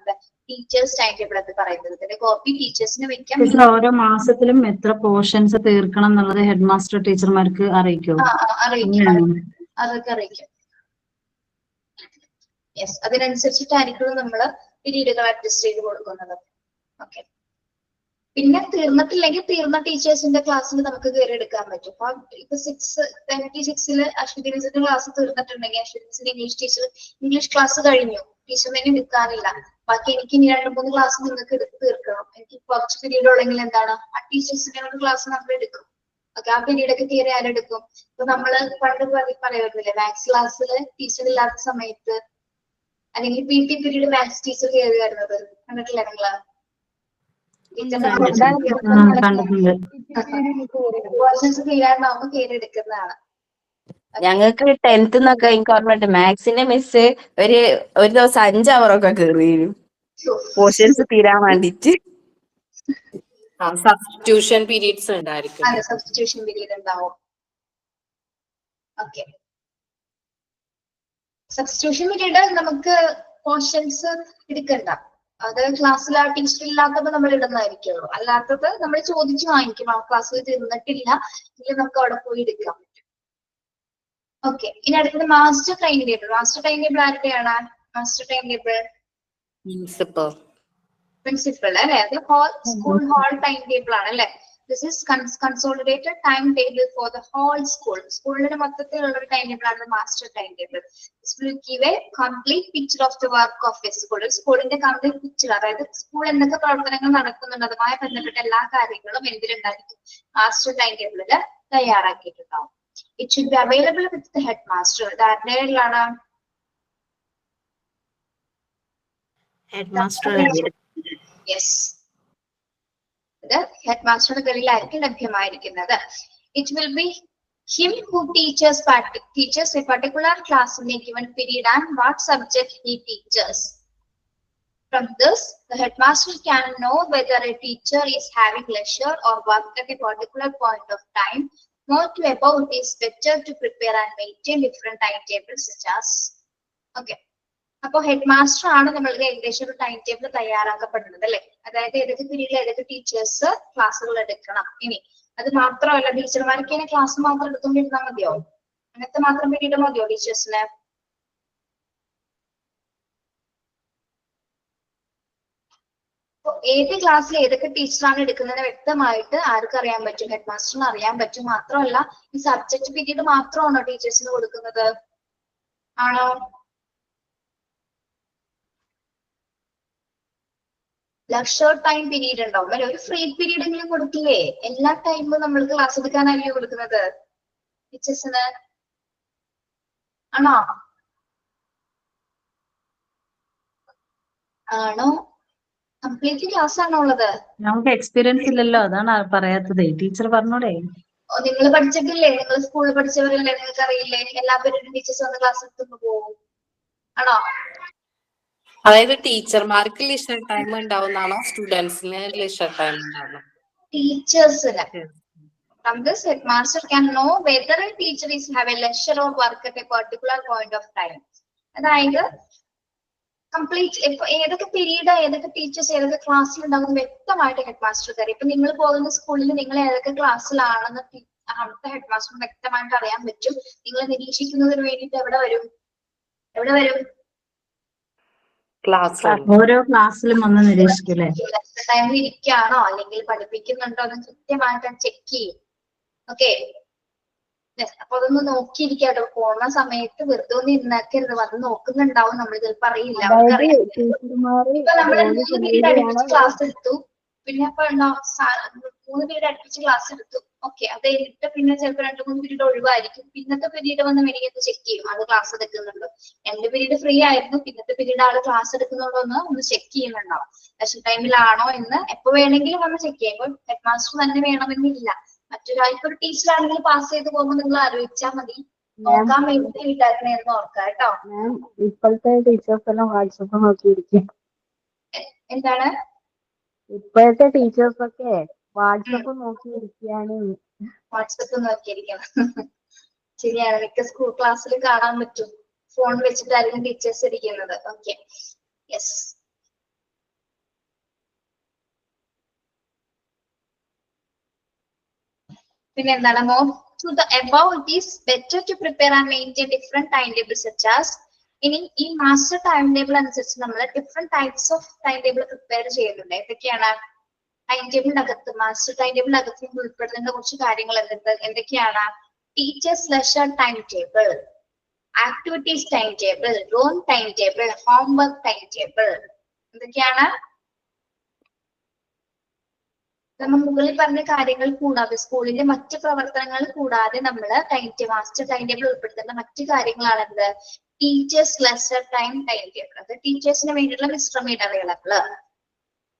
teachers time table എന്ന് പറയുന്നത്. ഇതിന്റെ കോപ്പി ടീച്ചേഴ്സിന് വെക്കാം. ഓരോ മാസത്തിലും എത്ര പോർഷൻസ് തീർക്കണം എന്നുള്ളത് ഹെഡ് മാസ്റ്റർ ടീച്ചർമാർക്ക് അറിയിക്കും. അതൊക്കെ അറിയിക്കും. യെസ്, അതിനനുസരിച്ചിട്ടായിരിക്കും നമ്മൾ പീരീഡുകൾ അഡ്ജസ്റ്റ് ചെയ്ത് കൊടുക്കുന്നത്. ഓക്കെ, പിന്നെ തീർന്നിട്ടില്ലെങ്കിൽ തീർന്ന ടീച്ചേഴ്സിന്റെ ക്ലാസ്സിൽ നമുക്ക് കയറി എടുക്കാൻ പറ്റും. അപ്പൊ ഇപ്പൊ 6:76 അശ്വതി ടീച്ചറിന്റെ ക്ലാസ് തീർന്നിട്ടുണ്ടെങ്കിൽ അശ്വതി ടീച്ചറിന്റെ ഇംഗ്ലീഷ് ക്ലാസ് കഴിഞ്ഞു, ടീച്ചറിന് ഇനി എടുക്കാനില്ല, ബാക്കി എനിക്ക് ഇനി 2-3 ക്ലാസ് നിങ്ങൾക്ക് എടുത്ത് തീർക്കണം, എനിക്ക് കുറച്ച് പീരീഡ് ഉള്ളെങ്കിൽ എന്താണ് ആ ടീച്ചേഴ്സിന്റെ ഒരു ക്ലാസ് നമ്മൾ എടുക്കും. ഓക്കെ, ആ പീരീഡ് ഒക്കെ കയറി ആരെടുക്കും? ഇപ്പൊ നമ്മള് പണ്ട് പറയുന്നില്ലേ, മാത്സ് ക്ലാസ്സിൽ ടീച്ചർ ഇല്ലാത്ത സമയത്ത് അല്ലെങ്കിൽ PT പീരീഡ് മാത്സ് ടീച്ചർ കയറി വരുന്നത് കണ്ടിട്ടില്ലേ നിങ്ങള്? ഞങ്ങൾക്ക് 10th എന്നൊക്കെ എനിക്ക് ഓർമ്മയുണ്ട്, മാത്സിന്റെ മിസ് ഒരു ദിവസം 5 അവറൊക്കെ കയറി പോർഷൻസ് തീരാൻ വേണ്ടിട്ട്. സബ്സ്റ്റിറ്റ്യൂഷൻ പീരീഡ്സ് ഉണ്ടായിരിക്കും. അതെ, സബ്സ്റ്റിറ്റ്യൂഷൻ പീരീഡ് ഉണ്ടാവും. ഓക്കെ, സബ്സ്റ്റിറ്റ്യൂഷൻ പീരീഡ് നമുക്ക് പോർഷൻസ് എടുക്കണ്ട, അത് ക്ലാസ്സിൽ ആ ടീച്ചർ ഇല്ലാത്തപ്പോ നമ്മൾ ഇടുന്നതായിരിക്കുള്ളൂ. അല്ലാത്തത് നമ്മൾ ചോദിച്ചു വാങ്ങിക്കും, ആ ക്ലാസ്സിൽ തീർന്നിട്ടില്ല എങ്കിൽ നമുക്ക് അവിടെ പോയി എടുക്കാൻ പറ്റും. ഓക്കെ, ഇനി അടുത്തത് master time table. Master time table ആരുടെയാണ്? മാസ്റ്റർ ടൈം ടേബിൾ പ്രിൻസിപ്പൽ അല്ലെ, അത് സ്കൂൾ ഹാൾ ടൈം ടേബിൾ ആണ് അല്ലെ. This is consolidated timetable for the whole school. സ്കൂളിന്റെ മൊത്തത്തിലുള്ള ഒരു ടൈം ടേബിൾ ആണ് master time table. This will give a complete picture of the work of a school. സ്കൂളിന്റെ complete picture, അതായത് school എന്തൊക്കെ പ്രവർത്തനങ്ങൾ നടക്കുന്നുണ്ട് അതുമായി ബന്ധപ്പെട്ട എല്ലാ കാര്യങ്ങളും എന്തിലുണ്ടായിരിക്കും? മാസ്റ്റർ ടൈം ടേബിളിൽ തയ്യാറാക്കിയിട്ടുണ്ടാവും. It should be available with the headmaster. ആരുടെയിലാണ്? ഹെഡ്മാസ്റ്റർ. യെസ്, ഇത് ഹെഡ്മാസ്റ്ററുടെ കയ്യിലായിരിക്കും ലഭ്യമായിരിക്കുന്നത്. It will be him who teaches a particular class in a given period and what subject he teaches. From this, the headmaster can know whether a teacher is having leisure or work at a particular point of time More to above, it is better to prepare and maintain different timetables such as. Okay. അപ്പോൾ head master ആണ് നമ്മൾക്ക് ഏകദേശം ഒരു time table തയ്യാറാക്കപ്പെടുന്നത് അല്ലെ. അതായത് ഏതൊക്കെ പീരീഡിൽ ഏതൊക്കെ ടീച്ചേഴ്സ് ക്ലാസ്സുകൾ എടുക്കണം. ഇനി അത് മാത്രമല്ല, ടീച്ചർമാർക്ക് ഇങ്ങനെ ക്ലാസ് മാത്രം എടുത്തുകൊണ്ടിരുന്നാൽ മതിയോ? അങ്ങനത്തെ മാത്രം പീരീഡ് മതിയോ ടീച്ചേഴ്സിന്? ഏത് ക്ലാസ്സിൽ ഏതൊക്കെ ടീച്ചറാണ് എടുക്കുന്നത് വ്യക്തമായിട്ട് ആർക്ക് അറിയാൻ പറ്റും? ഹെഡ് മാസ്റ്ററിന് അറിയാൻ പറ്റും. മാത്രമല്ല, ഈ സബ്ജക്ട് പീരീഡ് മാത്രമാണോ ടീച്ചേഴ്സിന് കൊടുക്കുന്നത്? ആണോ? ലെക്ചർ ടൈം പീരീഡ് ഉണ്ടാവും അല്ലെ. ഒരു ഫ്രീ പീരീഡ് എങ്കിലും കൊടുക്കില്ലേ? എല്ലാ ടൈമും നമ്മൾ ക്ലാസ് എടുക്കാനായിരിക്കും കൊടുക്കുന്നത് ടീച്ചേഴ്സിന്, ആണോ? ആണോ? കംപ്ലീറ്റ് ക്ലാസ് ആണോ ഉള്ളത്? നമുക്ക് എക്സ്പീരിയൻസ് ഇല്ലല്ലോ, അതാണ് പറയാത്തത്. ടീച്ചർ പറഞ്ഞോടെ. നിങ്ങൾ പഠിച്ചിട്ടില്ലേ? നിങ്ങൾ സ്കൂളിൽ പഠിച്ചവരല്ലേ? നിങ്ങൾക്ക് അറിയില്ലേ? എല്ലാ പീരീഡും ടീച്ചേഴ്സ് വന്ന് ക്ലാസ് എടുത്തു പോകും, ആണോ? അതായത് ടീച്ചർമാർക്ക് ലിഷർ ടൈം ഉണ്ടാവുന്നതാണോ സ്റ്റുഡൻസിന് ലിഷർ ടൈം ഉണ്ടാവുന്നത്? ടീച്ചേഴ്സിന്. This headmaster can know whether a teacher is have a leisure or work at a particular point of time. അതായത് കംപ്ലീറ്റ് ഇപ്പൊ ഏതൊക്കെ പീരീഡ് ഏതൊക്കെ ടീച്ചേഴ്സ് ഏതൊക്കെ ക്ലാസ്സിൽ ഉണ്ടാകുന്ന വ്യക്തമായിട്ട് ഹെഡ് മാസ്റ്റർ അറിയാം. ഇപ്പൊ നിങ്ങൾ പോകുന്ന സ്കൂളിൽ നിങ്ങൾ ഏതൊക്കെ ക്ലാസ്സിലാണെന്ന് അവിടുത്തെ ഹെഡ് മാസ്റ്ററിന് വ്യക്തമായിട്ട് അറിയാൻ പറ്റും. നിങ്ങൾ നിരീക്ഷിക്കുന്നതിന് വേണ്ടിയിട്ട് എവിടെ വരും? ഓരോ ക്ലാസ്സിലും വന്ന് നിരീക്ഷിക്കില്ലേ? ടൈമിൽ ഇരിക്കുകയാണോ അല്ലെങ്കിൽ പഠിപ്പിക്കുന്നുണ്ടോ എന്ന് കൃത്യമായിട്ട് ചെക്ക് ചെയ്യും. ഓക്കെ, അപ്പൊ അതൊന്ന് നോക്കിയിരിക്കാട്ടോ. പോകുന്ന സമയത്ത് വെറുതെ ഒന്ന് ഇരുന്നാക്കരുത്, വന്ന് നോക്കുന്നുണ്ടാവും. നമ്മൾ ചിലപ്പോ അറിയില്ല, അവർക്കറിയാം. ഇപ്പൊ നമ്മള് 3 പീരീഡ് അടുപ്പിച്ച് ക്ലാസ് എടുത്തു, പിന്നെ അപ്പൊ 3 പീരീഡ് അടുപ്പിച്ച് ക്ലാസ് എടുത്തു. ഓക്കെ, അത് കഴിഞ്ഞിട്ട് പിന്നെ ചിലപ്പോൾ 2-3 പീരീഡ് ഒഴിവായിരിക്കും. പിന്നത്തെ പീരീഡ് വന്ന് വേണമെങ്കിൽ ചെക്ക് ചെയ്യും ആള് ക്ലാസ് എടുക്കുന്നുണ്ടോ. 2 പീരീഡ് ഫ്രീ ആയിരുന്നു, പിന്നത്തെ പീരീഡ് ആള് ക്ലാസ് എടുക്കുന്നുണ്ടോ എന്ന് ഒന്ന് ചെക്ക് ചെയ്യുന്നുണ്ടാവും. ലെക്ചർ ടൈമിലാണോ എന്ന് എപ്പോ വേണമെങ്കിലും വന്ന് ചെക്ക് ചെയ്യുമ്പോൾ ഹെഡ് മാസ്റ്റർ തന്നെ വേണമെന്നില്ല. മറ്റൊരാൾക്ക് ഒരു ടീച്ചർ ആണെങ്കിൽ പാസ് ചെയ്ത് പോകുമ്പോൾ നിങ്ങൾ ആലോചിച്ചാൽ മതി, നോക്കാൻ വേണ്ടി വീട്ടാക്കണേന്ന് ഓർക്കാം കേട്ടോ. ഇപ്പോഴത്തെ ടീച്ചേഴ്സ് എല്ലാം വാട്സപ്പ് നോക്കിയിരിക്കും. എന്താണ്? ഇപ്പോഴത്തെ ടീച്ചേഴ്സ് ഒക്കെ വാട്സപ്പ് നോക്കിയിരിക്കുകയാണ്. വാട്സപ്പ് നോക്കിയിരിക്കണം. ശരിയാണ്, മിക്ക സ്കൂൾ ക്ലാസ്സിൽ കാണാൻ പറ്റും. ഫോൺ വെച്ചിട്ടായിരിക്കും ടീച്ചേഴ്സ് ഇരിക്കുന്നത്. Okay, yes. പിന്നെ എന്താണ്? More to the above, it is better to prepare and maintain different timetables such as. ഇനി ഈ മാസ്റ്റർ ടൈം ടേബിൾ അനുസരിച്ച് നമ്മൾ different types of time table prepare ചെയ്യുന്നുണ്ട്. ഏതൊക്കെയാണ്? ടൈം ടേബിളിനകത്ത്, മാസ്റ്റർ ടൈം ടേബിളിനകത്ത് ഉൾപ്പെടുത്തേണ്ട കുറച്ച് കാര്യങ്ങൾ എന്തൊക്കെയാണ്? Teachers leisure time table, activities time table, room time table, homework time table. എന്തൊക്കെയാണ്? നമ്മൾ മുകളിൽ പറഞ്ഞ കാര്യങ്ങൾ കൂടാതെ, സ്കൂളിന്റെ മറ്റ് പ്രവർത്തനങ്ങൾ കൂടാതെ നമ്മൾ മാസ്റ്റർ ടൈം ടേബിൾ ഉൾപ്പെടുത്തേണ്ട മറ്റു കാര്യങ്ങളാണ് എന്ത്? Teachers leisure time table. അത് ടീച്ചേഴ്സിന് വേണ്ടിയിട്ടുള്ള വിശ്രമ ഇടവേളകള്,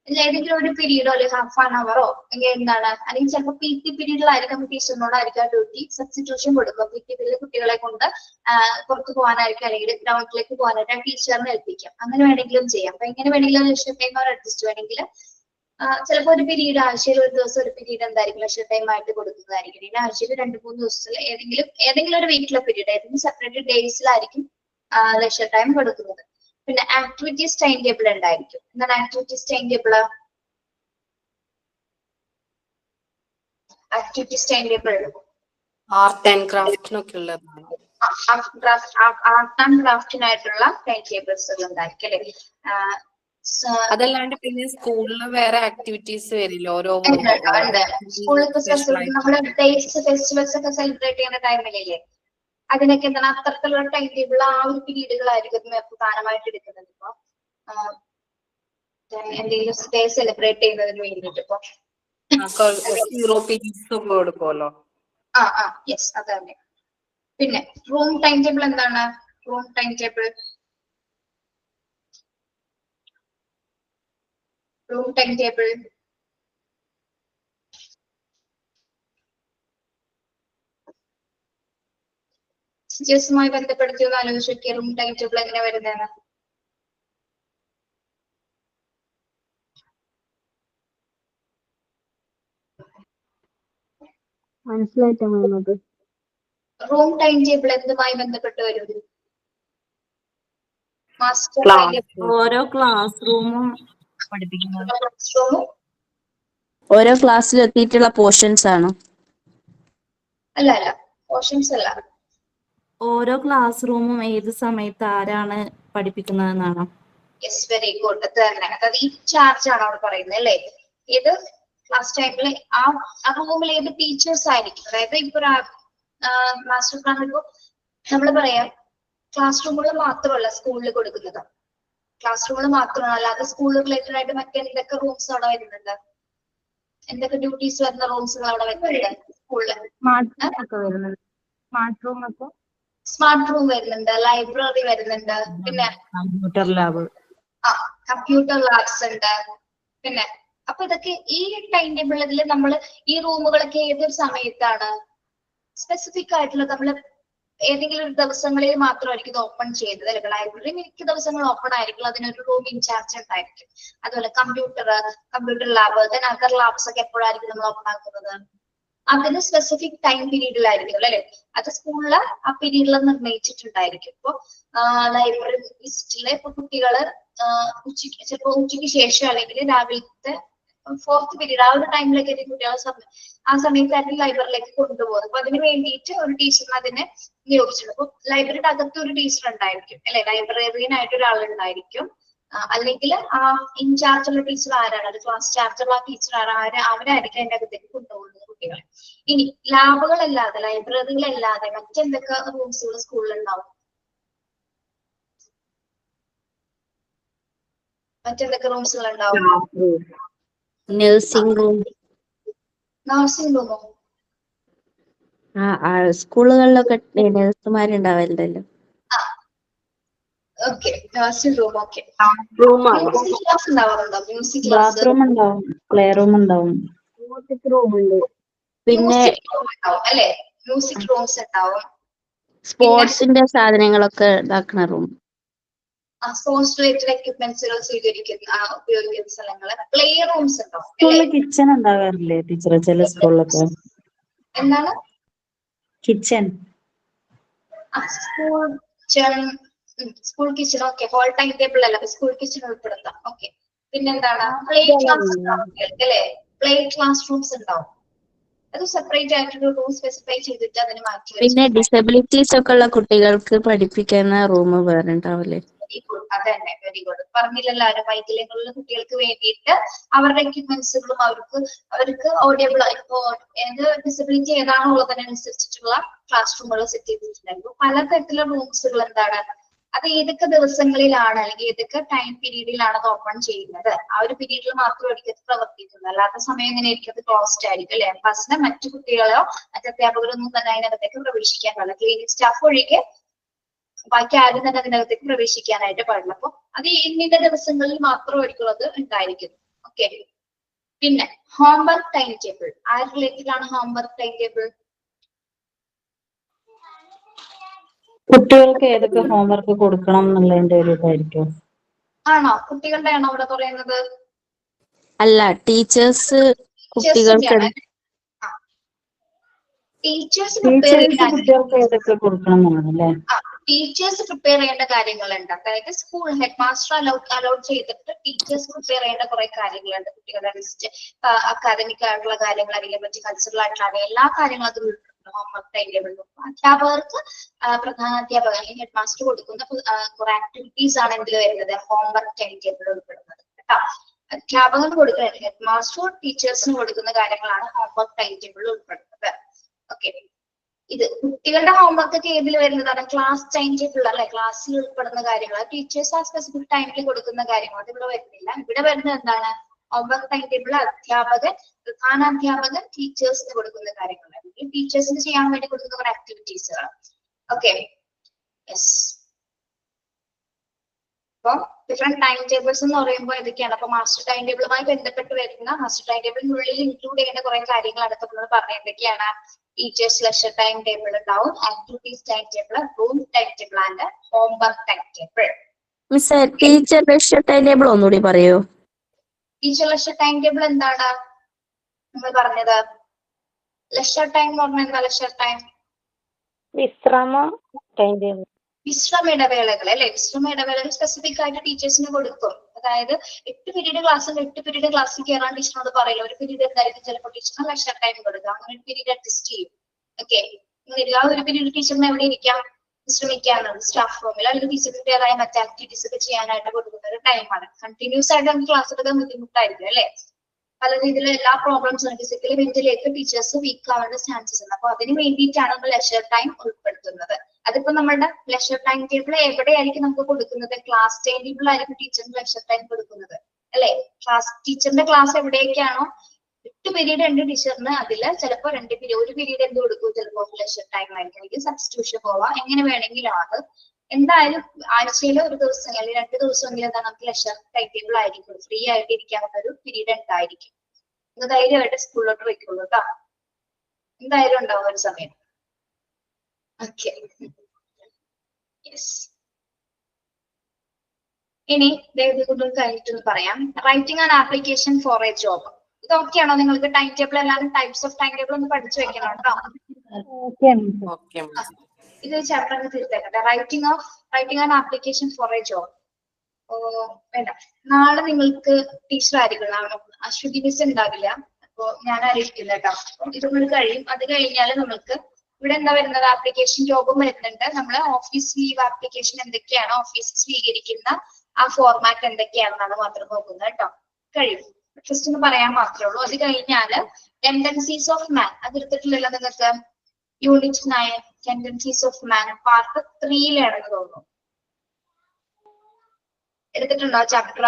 ഏതെങ്കിലും ഒരു പീരീഡോ അല്ലെങ്കിൽ ഹാഫ് ആൻ അവറോ അല്ലെങ്കിൽ എന്താണ്, അല്ലെങ്കിൽ ചിലപ്പോൾ PT പീരീഡിലായിരിക്കും ടീച്ചറിനോടായിരിക്കും ഡ്യൂട്ടി. സബ്സ്റ്റിറ്റ്യൂഷൻ കൊടുക്കും. PT പീരീഡിൽ കുട്ടികളെ കൊണ്ട് പുറത്തു പോകാനായിരിക്കും അല്ലെങ്കിൽ ഗ്രൗണ്ടിലേക്ക് പോകാനായിട്ട് ടീച്ചറിനെ ഏൽപ്പിക്കാം. അങ്ങനെ വേണമെങ്കിലും ചെയ്യാം. അപ്പൊ എങ്ങനെ വേണമെങ്കിലും ലെഷർ ടൈം അഡ്ജസ്റ്റ് വേണമെങ്കിൽ ചിലപ്പോൾ ഒരു പീരീഡ് ആഴ്ചയിൽ ഒരു ദിവസം ഒരു പീരീഡ് എന്തായിരിക്കും ലെഷർ ടൈം ആയിട്ട് കൊടുക്കുന്നതായിരിക്കും. ഇനി ആഴ്ചയിൽ 2-3 ദിവസത്തിൽ ഏതെങ്കിലും ഒരു വീക്കിലെ പീരീഡ് ഏതെങ്കിലും സെപ്പറേറ്റ് ഡേയ്സിലായിരിക്കും ലെഷർ ടൈം കൊടുക്കുന്നത്. പിന്നെ ആക്ടിവിറ്റീസ് ടൈം ടേബിൾ ഉണ്ടായിരിക്കും. എന്താണ് activities time table? Activities time table art and ക്രാഫ്റ്റിനൊക്കെ ഉള്ളതാണ്. ആർട്ട് ആൻഡ് ക്രാഫ്റ്റിനായിട്ടുള്ള ടൈം ടേബിൾസ് ഉണ്ടായിരിക്കും അല്ലെ. അതല്ലാണ്ട് പിന്നെ സ്കൂളിൽ വേറെ ആക്ടിവിറ്റീസ് വരില്ല ഓരോ സ്കൂളിൽ നമ്മള് ഡേയ്സ് ഫെസ്റ്റിവൽസ് ഒക്കെ സെലിബ്രേറ്റ് ചെയ്യുന്ന ടൈമിലല്ലേ, അതിനൊക്കെ എന്താണ് അത്തരത്തിലുള്ള ടൈം ടേബിൾ ആ ഒരു പീരീഡുകളായിരിക്കും പ്രധാനമായിട്ട് എടുക്കുന്നത്. ഇപ്പൊ എന്തെങ്കിലും ഡേ സെലിബ്രേറ്റ് ചെയ്യുന്നതിന് വേണ്ടിയിട്ട് ഇപ്പൊ കൊടുക്കുമല്ലോ. യെസ്, അതന്നെ. പിന്നെ റൂം ടൈം ടേബിൾ എന്താണ്? റൂം ടൈം ടേബിൾ ടീച്ചേഴ്സുമായി ബന്ധപ്പെടുത്തി ഒന്ന് ആലോചിച്ച് നോക്കിയ റൂം ടൈം ടേബിൾ എങ്ങനെ വരുന്നതാണ്? മനസ്സിലായിട്ടാ മാം അത്. റൂം ടൈം ടേബിൾ എന്തുമായി ബന്ധപ്പെട്ട് വരും? മാസ്റ്റർ ടൈം ക്ലാസ് ടേബിൾ ഓരോ ക്ലാസ് റൂമും പഠിപ്പിക്കുന്നത്. റൂമും ഓരോ ക്ലാസ്സിൽ എത്തിയിട്ടുള്ള പോർഷൻസ് ആണ്. അല്ല പോർഷൻസ് അല്ല. ഓരോ ക്ലാസ് റൂമും ഏത് സമയത്ത് ആരാണ് പഠിപ്പിക്കുന്നതെന്നാണോ? Yes, very good. അത് തന്നെ. അതായത് ഈ ചാർജ് ആണ് അവിടെ പറയുന്നത് അല്ലേ? ഏത് ക്ലാസ് ടൈമിൽ ആ റൂമിൽ ഏത് ടീച്ചേഴ്സ് ആയിരിക്കും. അതായത് ഇപ്പൊ മാസ്റ്റർ പ്ലാൻ ഇപ്പോ നമ്മൾ പറയാം ക്ലാസ് റൂമുകൾ മാത്രമല്ല സ്കൂളിൽ കൊടുക്കുന്നത്. ക്ലാസ് റൂമുകൾ മാത്രമല്ല, അല്ലാതെ സ്കൂൾ റിലേറ്റഡ് ആയിട്ട് മറ്റെന്തൊക്കെ റൂംസ് അവിടെ വരുന്നുണ്ട്, എന്തൊക്കെ ഡ്യൂട്ടീസ് വരുന്ന റൂംസുകൾ അവിടെ വരുന്നുണ്ട് സ്കൂളിൽ? സ്മാർട്ട് റൂം വരുന്നുണ്ട്, ലൈബ്രറി വരുന്നുണ്ട്, പിന്നെ കമ്പ്യൂട്ടർ ലാബ്. കമ്പ്യൂട്ടർ ലാബ്സ് ഉണ്ട്. പിന്നെ അപ്പൊ ഇതൊക്കെ ഈ ടൈം ടേബിളിൽ നമ്മൾ ഈ റൂമുകളൊക്കെ ഏതൊരു സമയത്താണ് സ്പെസിഫിക് ആയിട്ടുള്ള നമ്മൾ ഏതെങ്കിലും ഒരു ദിവസങ്ങളിൽ മാത്രമായിരിക്കും ഇത് ഓപ്പൺ ചെയ്യുന്നത് അല്ലെ? ലൈബ്രറി മിക്ക ദിവസങ്ങൾ ഓപ്പൺ ആയിരിക്കും, അതിനൊരു റൂം ഇൻചാർജ് ഉണ്ടായിരിക്കും. അതുപോലെ computer lab, then other labs ഒക്കെ എപ്പോഴായിരിക്കും നമ്മൾ ഓപ്പൺ ആക്കുന്നത്? അതിന് സ്പെസിഫിക് ടൈം പീരീഡിലായിരിക്കും അല്ലെ? അത് സ്കൂളില് ആ പീരീഡിൽ നിർണയിച്ചിട്ടുണ്ടായിരിക്കും. ഇപ്പൊ ലൈബ്രറി ലിസ്റ്റില് ഇപ്പൊ കുട്ടികള് ഉച്ചയ്ക്ക് ചിലപ്പോ ഉച്ചയ്ക്ക് ശേഷം അല്ലെങ്കിൽ രാവിലത്തെ 4th പീരീഡ് ആ ഒരു ടൈമിലേക്ക് കുട്ടികളെ ആ സമയത്തായിരിക്കും ലൈബ്രറിയിലേക്ക് കൊണ്ടുപോകുന്നത്. അപ്പൊ അതിന് വേണ്ടിയിട്ട് ഒരു ടീച്ചറിന് അതിനെ നിയോഗിച്ചിട്ടുണ്ട്. അപ്പൊ ലൈബ്രറിയുടെ അകത്ത് ഒരു ടീച്ചർ ഉണ്ടായിരിക്കും അല്ലെ? ലൈബ്രറിയനായിട്ട് ഒരാളുണ്ടായിരിക്കും. അല്ലെങ്കിൽ ആ ഇൻചാർജ് ഉള്ള ടീച്ചർ ആരാണ്, അത് ക്ലാസ് ചാർജുള്ള ആ ടീച്ചർ അവരായിരിക്കും അതിന്റെ അകത്തേക്ക് കൊണ്ടുപോകുന്നത് കുട്ടികളെ. ഇനി ലാബുകളല്ലാതെ ലൈബ്രറികളല്ലാതെ മറ്റെന്തൊക്കെ റൂംസുകൾ സ്കൂളിൽ ഉണ്ടാവും? മറ്റെന്തൊക്കെ റൂംസുകൾ ഉണ്ടാവും? Nursing room. നഴ്സിംഗ് റൂമോ? സ്കൂളുകളിലൊക്കെ നഴ്സുമാരുണ്ടാവലുണ്ടല്ലോ. Okay, nursing room. ഓക്കെ, റൂമാണ്. മ്യൂസിക് ക്ലാസ് ഉണ്ടാവാറുണ്ടോ? മ്യൂസിക് ക്ലാസ് ക്ലാസ്, റൂം ഉണ്ടാവും, പ്ലേ റൂം ഉണ്ടാവും. റൂം ഉണ്ട്. പിന്നെ മ്യൂസിക് റൂം ഉണ്ടാവും അല്ലെ? മ്യൂസിക് റൂംസ് ഉണ്ടാവും. സ്പോർട്സിന്റെ സാധനങ്ങളൊക്കെ ഇതാക്കണ റൂം. സ്പോർട്സ് റിലേറ്റഡ് എക്യുപ്മെന്റ്സുകൾ ഉപയോഗിക്കുന്ന സ്ഥലങ്ങള്, പ്ലേ റൂംസ് ഉണ്ടാവും സ്കൂളിൽ അല്ലെ? കിച്ചൺ ഉണ്ടാകാറില്ലേ ടീച്ചറെ? ചില സ്കൂളിലൊക്കെ എന്താണ് kitchen. School kitchen? Okay, whole time table അല്ല, സ്കൂൾ കിച്ചൺ ഉൾപ്പെടുത്താം. ഓക്കെ, പിന്നെന്താണ് പ്ലേ ക്ലാസ് അല്ലെ? പ്ലേ ക്ലാസ് റൂംസ് ഉണ്ടാവും. അത് സെപ്പറേറ്റ് ആയിട്ടൊരു റൂം സ്പെസിഫൈ ചെയ്തിട്ട് അതിന് മാറ്റി പിന്നെ വെച്ചിട്ടുണ്ട്. ഡിസബിലിറ്റീസ് ഒക്കെ ഉള്ള കുട്ടികൾക്ക് പഠിപ്പിക്കുന്ന റൂം വേറെ ഉണ്ടാവില്ലേ? വെരി ഗുഡ്, അത് തന്നെ, വെരി ഗുഡ്. പറഞ്ഞില്ലല്ലോ, വൈകല്യങ്ങളുള്ള കുട്ടികൾക്ക് വേണ്ടിയിട്ട് അവരുടെ എക്യുപ്മെന്റ്സുകളും അവർക്ക് ഓഡിയബിൾ ഇപ്പോ ഏത് ഡിസബിലിറ്റി ഏതാണോ ഉള്ളതിനനുസരിച്ചിട്ടുള്ള ക്ലാസ് റൂമുകൾ സെറ്റ് ചെയ്തിട്ടുണ്ടായിരുന്നു. പലതരത്തിലുള്ള റൂംസുകൾ എന്താണ്, അത് ഏതൊക്കെ ദിവസങ്ങളിലാണ് അല്ലെങ്കിൽ ഏതൊക്കെ ടൈം പീരീഡിലാണ് അത് ഓപ്പൺ ചെയ്യുന്നത്, ആ ഒരു പീരീഡിൽ മാത്രമായിരിക്കും അത് പ്രവർത്തിക്കുന്നത്. അല്ലാത്ത സമയം എങ്ങനെയായിരിക്കും അത് ക്ലോസ്ഡ് ആയിരിക്കും അല്ലെ? ക്ലാസ്സിലെ മറ്റു കുട്ടികളോ മറ്റ് അധ്യാപകരൊന്നും തന്നെ അതിനകത്തേക്ക് പ്രവേശിക്കാൻ പാടില്ല. ക്ലിനിക് സ്റ്റാഫ് ഒഴികെ ബാക്കി ആരും തന്നെ അതിനകത്തേക്ക് പ്രവേശിക്കാനായിട്ട് പാടില്ല. അപ്പൊ അത് ഇന്നിന്റെ ദിവസങ്ങളിൽ മാത്രമായിരിക്കും അത് ഉണ്ടായിരിക്കുന്നത്. ഓക്കെ, പിന്നെ ഹോംവർക്ക് ടൈം ടേബിൾ ആര് റിലേറ്റഡ് ആണ്? ഹോംവർക്ക് ടൈം ടേബിൾ കുട്ടികൾക്ക് ഏതൊക്കെ ഹോംവർക്ക് കൊടുക്കണം എന്നുള്ളതിന്റെ ഒരു ഇതായിരിക്കും. ആണോ? കുട്ടികളുടെ ആണോ അവിടെ പറയുന്നത്? അല്ല, ടീച്ചേഴ്സ് കുട്ടികൾക്ക് ടീച്ചേഴ്സ് പ്രിപ്പയർ കുട്ടികൾക്ക് ഏതൊക്കെ കൊടുക്കണം എന്നാണല്ലേ? ടീച്ചേഴ്സ് പ്രിപ്പയർ ചെയ്യേണ്ട കാര്യങ്ങളുണ്ട്. അതായത് സ്കൂൾ ഹെഡ് മാസ്റ്റർ അലൗട്ട് ചെയ്തിട്ട് ടീച്ചേഴ്സ് പ്രിപ്പയർ ചെയ്യേണ്ട കുറെ കാര്യങ്ങളുണ്ട്. കുട്ടികളുടെ ലിസ്റ്റ്, അക്കാദമിക് ആയിട്ടുള്ള കാര്യങ്ങൾ അല്ലെങ്കിൽ മറ്റ് കൾച്ചറൽ ആയിട്ടുള്ള എല്ലാ കാര്യങ്ങളും അത് ഉൾപ്പെടുന്നു ഹോംവർക്ക് ടൈം ടേബിളിൽ. അധ്യാപകർക്ക് പ്രധാനാധ്യാപകർ അല്ലെങ്കിൽ ഹെഡ് മാസ്റ്റർ കൊടുക്കുന്ന കുറെ ആക്ടിവിറ്റീസ് ആണ് എന്തിൽ വരുന്നത്? ഹോംവർക്ക് ടൈം ടേബിൾ ഉൾപ്പെടുന്നത് കേട്ടോ. അധ്യാപകർ കൊടുക്കുന്ന ഹെഡ് മാസ്റ്റർ ടീച്ചേഴ്സിന് കൊടുക്കുന്ന കാര്യങ്ങളാണ് ഹോംവർക്ക് ടൈം ടേബിളിൽ ഉൾപ്പെടുന്നത്. ഓക്കെ, ഇത് കുട്ടികളുടെ ഹോംവർക്ക് ഒക്കെ ഏതിൽ വരുന്നതാണ്? ക്ലാസ് ടൈം ടേബിൾ അല്ലെ? ക്ലാസ്സിൽ ഉൾപ്പെടുന്ന കാര്യങ്ങൾ ടീച്ചേഴ്സ് ആ സ്പെസിഫിക് ടൈമിൽ കൊടുക്കുന്ന കാര്യങ്ങൾ അത് ഇവിടെ വരുന്നില്ല. ഇവിടെ വരുന്നത് എന്താണ്? ഹോംവർക്ക് ടൈം ടേബിൾ പ്രധാനാധ്യാപകൻ ടീച്ചേഴ്സിന് കൊടുക്കുന്ന കാര്യങ്ങൾ അല്ലെങ്കിൽ ടീച്ചേഴ്സിന് ചെയ്യാൻ വേണ്ടി കൊടുക്കുന്ന കുറെ ആക്ടിവിറ്റീസുകൾ. Okay, yes. അപ്പൊ ഡിഫറെന്റ് ടൈം ടേബിൾസ് എന്ന് പറയുമ്പോൾ ഇതൊക്കെയാണ്. അപ്പൊ മാസ്റ്റർ ടൈം ടേബിളുമായി ബന്ധപ്പെട്ട് വരുന്ന മാസ്റ്റർ ടൈം ടേബിളിനുള്ളിൽ ഇൻക്ലൂഡ് ചെയ്യേണ്ട കുറെ കാര്യങ്ങൾ അടുത്തപ്പോൾ പറഞ്ഞ എന്തൊക്കെയാണ്? ടീച്ചേഴ്സ് ലെക്ചർ ടൈം ടേബിൾ ഉണ്ടാവും, activities time table, room time table and homework time table. Miss, teacher lecture time table ഒന്നുകൂടി പറയോ? ടീച്ചർ ലെക്ചർ ടൈം ടേബിൾ എന്താണ് നമ്മൾ പറഞ്ഞത്? ലെഷർ ടൈം പറഞ്ഞാൽ എന്താ ലെഷർ ടൈം? വിശ്രമ ടൈം ടേബിൾ. വിശ്രമ ഇടവേളകൾ അല്ലെ? വിശ്രമ ഇടവേളകൾ സ്പെസിഫിക് ആയിട്ട് ടീച്ചേഴ്സിന് കൊടുക്കും. അതായത് 8 പീരീഡ് ക്ലാസ്സിൽ 8 പീരീഡ് ക്ലാസ്സിൽ കയറാൻ ടീച്ചറിനോട് പറയില്ല. ഒരു പീരീഡ് എന്തായിരിക്കും ചിലപ്പോൾ ടീച്ചറിന് ലെഷർ ടൈം കൊടുക്കുക. അങ്ങനെ ഒരു പീരീഡ് അഡ്ജസ്റ്റ് ചെയ്യും. ഓക്കെ, ആ ഒരു പീരീഡ് ടീച്ചറിന് എവിടെ ഇരിക്കാം? വിശ്രമിക്കാനുള്ളത് സ്റ്റാഫ് റൂമിൽ, അല്ലെങ്കിൽ ടീച്ചറിന്റേതായ മറ്റ് ആക്ടിവിറ്റീസ് ഒക്കെ ചെയ്യാനായിട്ട് കൊടുക്കുന്ന ഒരു ടൈമാണ്. കണ്ടിന്യൂസ് ആയിട്ട് നമുക്ക് ക്ലാസ് എടുക്കാൻ ബുദ്ധിമുട്ടായിരിക്കും അല്ലെ? പല രീതിയിലുള്ള എല്ലാ പ്രോബ്ലംസും ഫിസിക്കലി മെന്റലിയൊക്കെ ടീച്ചേഴ്സ് വീക്ക് ആവേണ്ട ചാൻസസ് ഉണ്ട്. അപ്പൊ അതിന് വേണ്ടിയിട്ടാണ് നമ്മൾ ലെഷർ ടൈം ഉൾപ്പെടുത്തുന്നത്. അതിപ്പോ നമ്മുടെ ലെഷർ ടൈം ടേബിൾ എവിടെയായിരിക്കും നമുക്ക് കൊടുക്കുന്നത്? ക്ലാസ് ടൈം ടേബിൾ ആയിരിക്കും ടീച്ചറിന് ലെഷർ ടൈം കൊടുക്കുന്നത് അല്ലെ? ടീച്ചറിന്റെ ക്ലാസ് എവിടെയൊക്കെയാണോ 8 പീരീഡ് ഉണ്ട് ടീച്ചറിന്, അതിൽ ചിലപ്പോ 2 പീരീഡ്, ഒരു പീരീഡ് എന്ത് കൊടുക്കും? ചിലപ്പോൾ ലെഷർ ടൈം ആയിരിക്കും, അല്ലെങ്കിൽ സബ്സ്റ്റിറ്റ്യൂഷൻ പോവാം, എങ്ങനെ വേണമെങ്കിലും അത്. എന്തായാലും ആഴ്ചയിൽ ഒരു ദിവസം അല്ലെങ്കിൽ 2 ദിവസമെങ്കിലും എന്താ നമുക്ക് ലെഷർ ടൈം ടേബിൾ ആയിരിക്കും. ഫ്രീ ആയിട്ട് ഇരിക്കാവുന്ന ഒരു പീരീഡ് ഉണ്ടായിരിക്കും. ഇത് ധൈര്യമായിട്ട് സ്കൂളിലോട്ട് വെക്കുള്ളൂ കേട്ടോ. എന്തായാലും ഉണ്ടാവും ഒരു സമയം. ഓക്കെ, ഇനി കുട്ടികൾ കഴിഞ്ഞിട്ടൊന്ന് പറയാം. Writing an application for a job. ഇതൊക്കെയാണോ നിങ്ങൾക്ക് ടൈം ടേബിൾ? എല്ലാവരും ടൈപ്സ് ഓഫ് ടൈം ടേബിൾ ഒന്ന് പഠിച്ചു വെക്കണം കേട്ടോ. ഇത് ചാപ്റ്റർ തീർത്തേക്കട്ടെ. Writing an application for a job. വേണ്ട, നാളെ നിങ്ങൾക്ക് ടീച്ചർ ആയിരിക്കണം. അശ്വതി മിസ് ഉണ്ടാവില്ല, അപ്പൊ ഞാൻ അറിയിക്കില്ല കേട്ടോ. ഇതുകൊണ്ട് കഴിയും. അത് കഴിഞ്ഞാൽ നമുക്ക് ഇവിടെ എന്താ വരുന്നത്? ആപ്ലിക്കേഷൻ ജോബും വരുന്നുണ്ട്. നമ്മൾ ഓഫീസ് ലീവ് ആപ്ലിക്കേഷൻ എന്തൊക്കെയാണ്, ഓഫീസ് സ്വീകരിക്കുന്ന ആ ഫോർമാറ്റ് എന്തൊക്കെയാണെന്നാണ് മാത്രം നോക്കുന്നത് കേട്ടോ. കഴിയും, ജസ്റ്റ് ഒന്ന് പറയാൻ മാത്രമേ ഉള്ളൂ. അത് കഴിഞ്ഞാല് ടെൻഡൻസീസ് ഓഫ് മാൻ, അത് എടുത്തിട്ടില്ലല്ലോ നിങ്ങൾക്ക്? Unit 9 tendencies of man part 3-ലാണെന്ന് തോന്നുന്നു. എടുത്തിട്ടുണ്ടോ ചാപ്റ്റർ?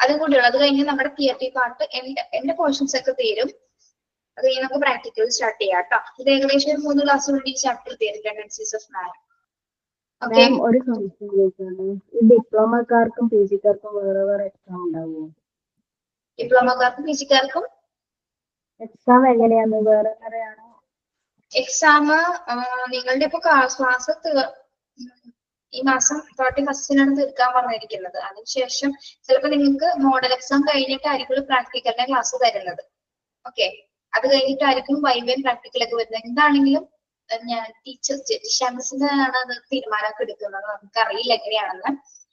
അതും കൂടിയുള്ളൂ. അത് കഴിഞ്ഞ് നമ്മുടെ തിയറി പാർട്ട് എന്റെ പോർഷൻസ് ഒക്കെ തീരും. അത് കഴിഞ്ഞ് നമുക്ക് പ്രാക്ടിക്കൽ സ്റ്റാർട്ട് ചെയ്യാം കേട്ടോ. ഇത് ഏകദേശം ഒരു 3 ക്ലാസ് വേണ്ടി ചാപ്റ്റർ തീരും, ടെൻഡൻസീസ് ഓഫ് മാൻ. ഓക്കെ, ഒരു സംശയം ചോദിച്ചാണ്, ഈ ഡിപ്ലോമക്കാർക്കും പി ജിക്കാർക്കും വേറെ വേറെ എക്സാം ഉണ്ടാവുമോ? ഡിപ്ലോമക്കാർക്കും പി ജിക്കാർക്കും എക്സാം എങ്ങനെയാണ്? വേറെ വേറെയാണോ? എക്സാം നിങ്ങളുടെ ഇപ്പൊ ക്ലാസ് ഈ മാസം 31-നാണ് തീർക്കാൻ പറഞ്ഞിരിക്കുന്നത്. അതിനുശേഷം ചിലപ്പോൾ നിങ്ങൾക്ക് മോഡൽ എക്സാം കഴിഞ്ഞിട്ടായിരിക്കും പ്രാക്ടിക്കലിന്റെ ക്ലാസ് തരുന്നത്. ഓക്കെ, അത് കഴിഞ്ഞിട്ടായിരിക്കും വൈവയും പ്രാക്ടിക്കലൊക്കെ വരുന്നത്. എന്താണെങ്കിലും ഞാൻ ടീച്ചർ ജിഷാമിസിന്റെ ആണ് അത് തീരുമാനമൊക്കെ എടുക്കുന്നത്. നമുക്ക് അറിയില്ല എങ്ങനെയാണെന്ന്.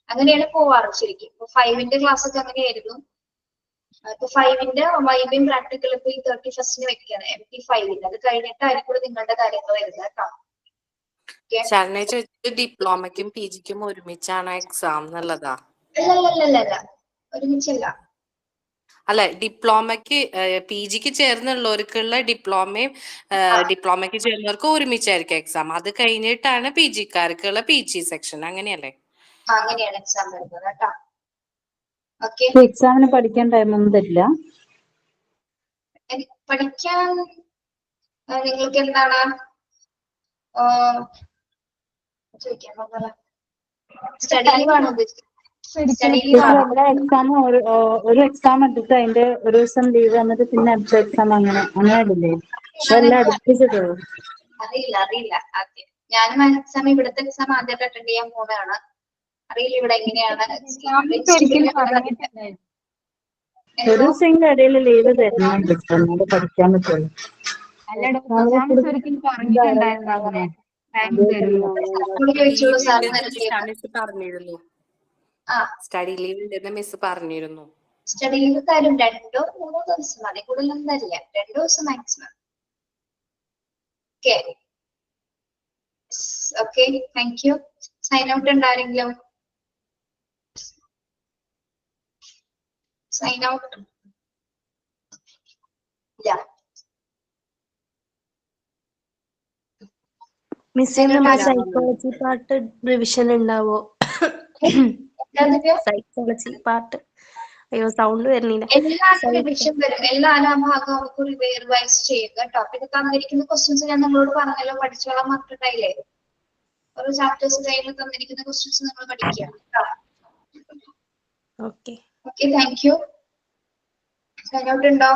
അങ്ങനെയാണ് പോവാറ് ശരിക്കും. ഇപ്പൊ 5-ന്റെ ക്ലാസ് ഒക്കെ അങ്ങനെയായിരുന്നു. ഇപ്പൊ 5-ന്റെ വൈവയും പ്രാക്ടിക്കലും ഇപ്പൊ ഈ 31-ന് വെക്കുകയാണ്, MT5-ന്. അത് കഴിഞ്ഞിട്ടായിരിക്കും നിങ്ങളുടെ കാര്യങ്ങൾ വരുന്നത് കേട്ടോ. ശരണ ചോദിച്ചത് ഡിപ്ലോമയ്ക്കും പി ജിക്കും ഒരുമിച്ചാണ് എക്സാം എന്നുള്ളതാ? അല്ല, ഒരുമിച്ചല്ല. അല്ല, ഡിപ്ലോമയ്ക്ക് പി ജിക്ക് ചേർന്നുള്ളവർക്കുള്ള ഡിപ്ലോമയും ഡിപ്ലോമയ്ക്ക് ചേർന്നവർക്ക് ഒരുമിച്ചായിരിക്കും എക്സാം. അത് കഴിഞ്ഞിട്ടാണ് പി ജിക്കാർക്കുള്ള പി ജി സെക്ഷൻ, അങ്ങനെയല്ലേ? അങ്ങനെയാണ് എക്സാം വരുന്നത് കേട്ടോ. ഓക്കെ, എക്സാമിന് പഠിക്കാൻ ടൈമൊന്നും തരില്ല? പഠിക്കാൻ നിങ്ങൾക്ക് എന്താണ് ചോദിക്കാൻ? സ്റ്റഡി ലീവ് ആണോ ഉദ്ദേശിച്ചത്? എക്സാം ഒരു എക്സാം എടുത്തിട്ട് അതിന്റെ ഒരു ദിവസം ലീവ് വന്നിട്ട് പിന്നെ അടുത്ത എക്സാം അങ്ങനെയല്ലേ? അറിയില്ല. ആദ്യം ഞാനും എക്സാം, ഇവിടുത്തെ എക്സാം ആദ്യമായിട്ട് അറ്റൻഡ് ചെയ്യാൻ പോകുന്നതാണ്. അറിയില്ല ഇവിടെ എങ്ങനെയാണ്. ഒരു ദിവസം ഇടയിൽ ലീവ് തരുന്നുണ്ട്, പഠിക്കാൻ പറ്റുള്ളൂ. പറഞ്ഞിരുന്നു, സ്റ്റഡി ലീവ് ഉണ്ടെന്ന് മിസ് പറഞ്ഞിരുന്നു. സ്റ്റഡി ലീവ് തരും 2-3 ദിവസം, അതിൽ കൂടുതലൊന്നും തരില്ല. 2 ദിവസം maximum. Okay, thank you. Sign out ഉണ്ടാരെങ്കിലും? സൈൻ ഔട്ട് ഇല്ല. സൈക്കോളജി പാർട്ട് റിവിഷൻ ഉണ്ടാവോ? സൈക്കോളജി പാർട്ട്, അയ്യോ സൗണ്ട് വരുന്നില്ല. എല്ലാവരും റിവിഷൻ വരും. എല്ലാ ഭാഗവും അവർക്ക് റിവൈസ് ചെയ്യുക കേട്ടോ. ഇത് തന്നിരിക്കുന്ന ക്വസ്റ്റ്യൻസ് ഞാൻ നിങ്ങളോട് പറഞ്ഞല്ലോ, പഠിച്ചോളാൻ പറഞ്ഞിട്ടായില്ലേ? ഓരോ ചാപ്റ്റേഴ്സ് കഴിഞ്ഞ് തന്നിരിക്കുന്ന ക്വസ്റ്റ്യൻസ് നിങ്ങൾ പഠിക്കുക കേട്ടോ. Okay, thank you. Sign out ഉണ്ടോ?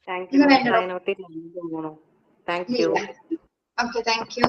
Thank you. വേണ്ടോ? Thank you. Okay, thank U.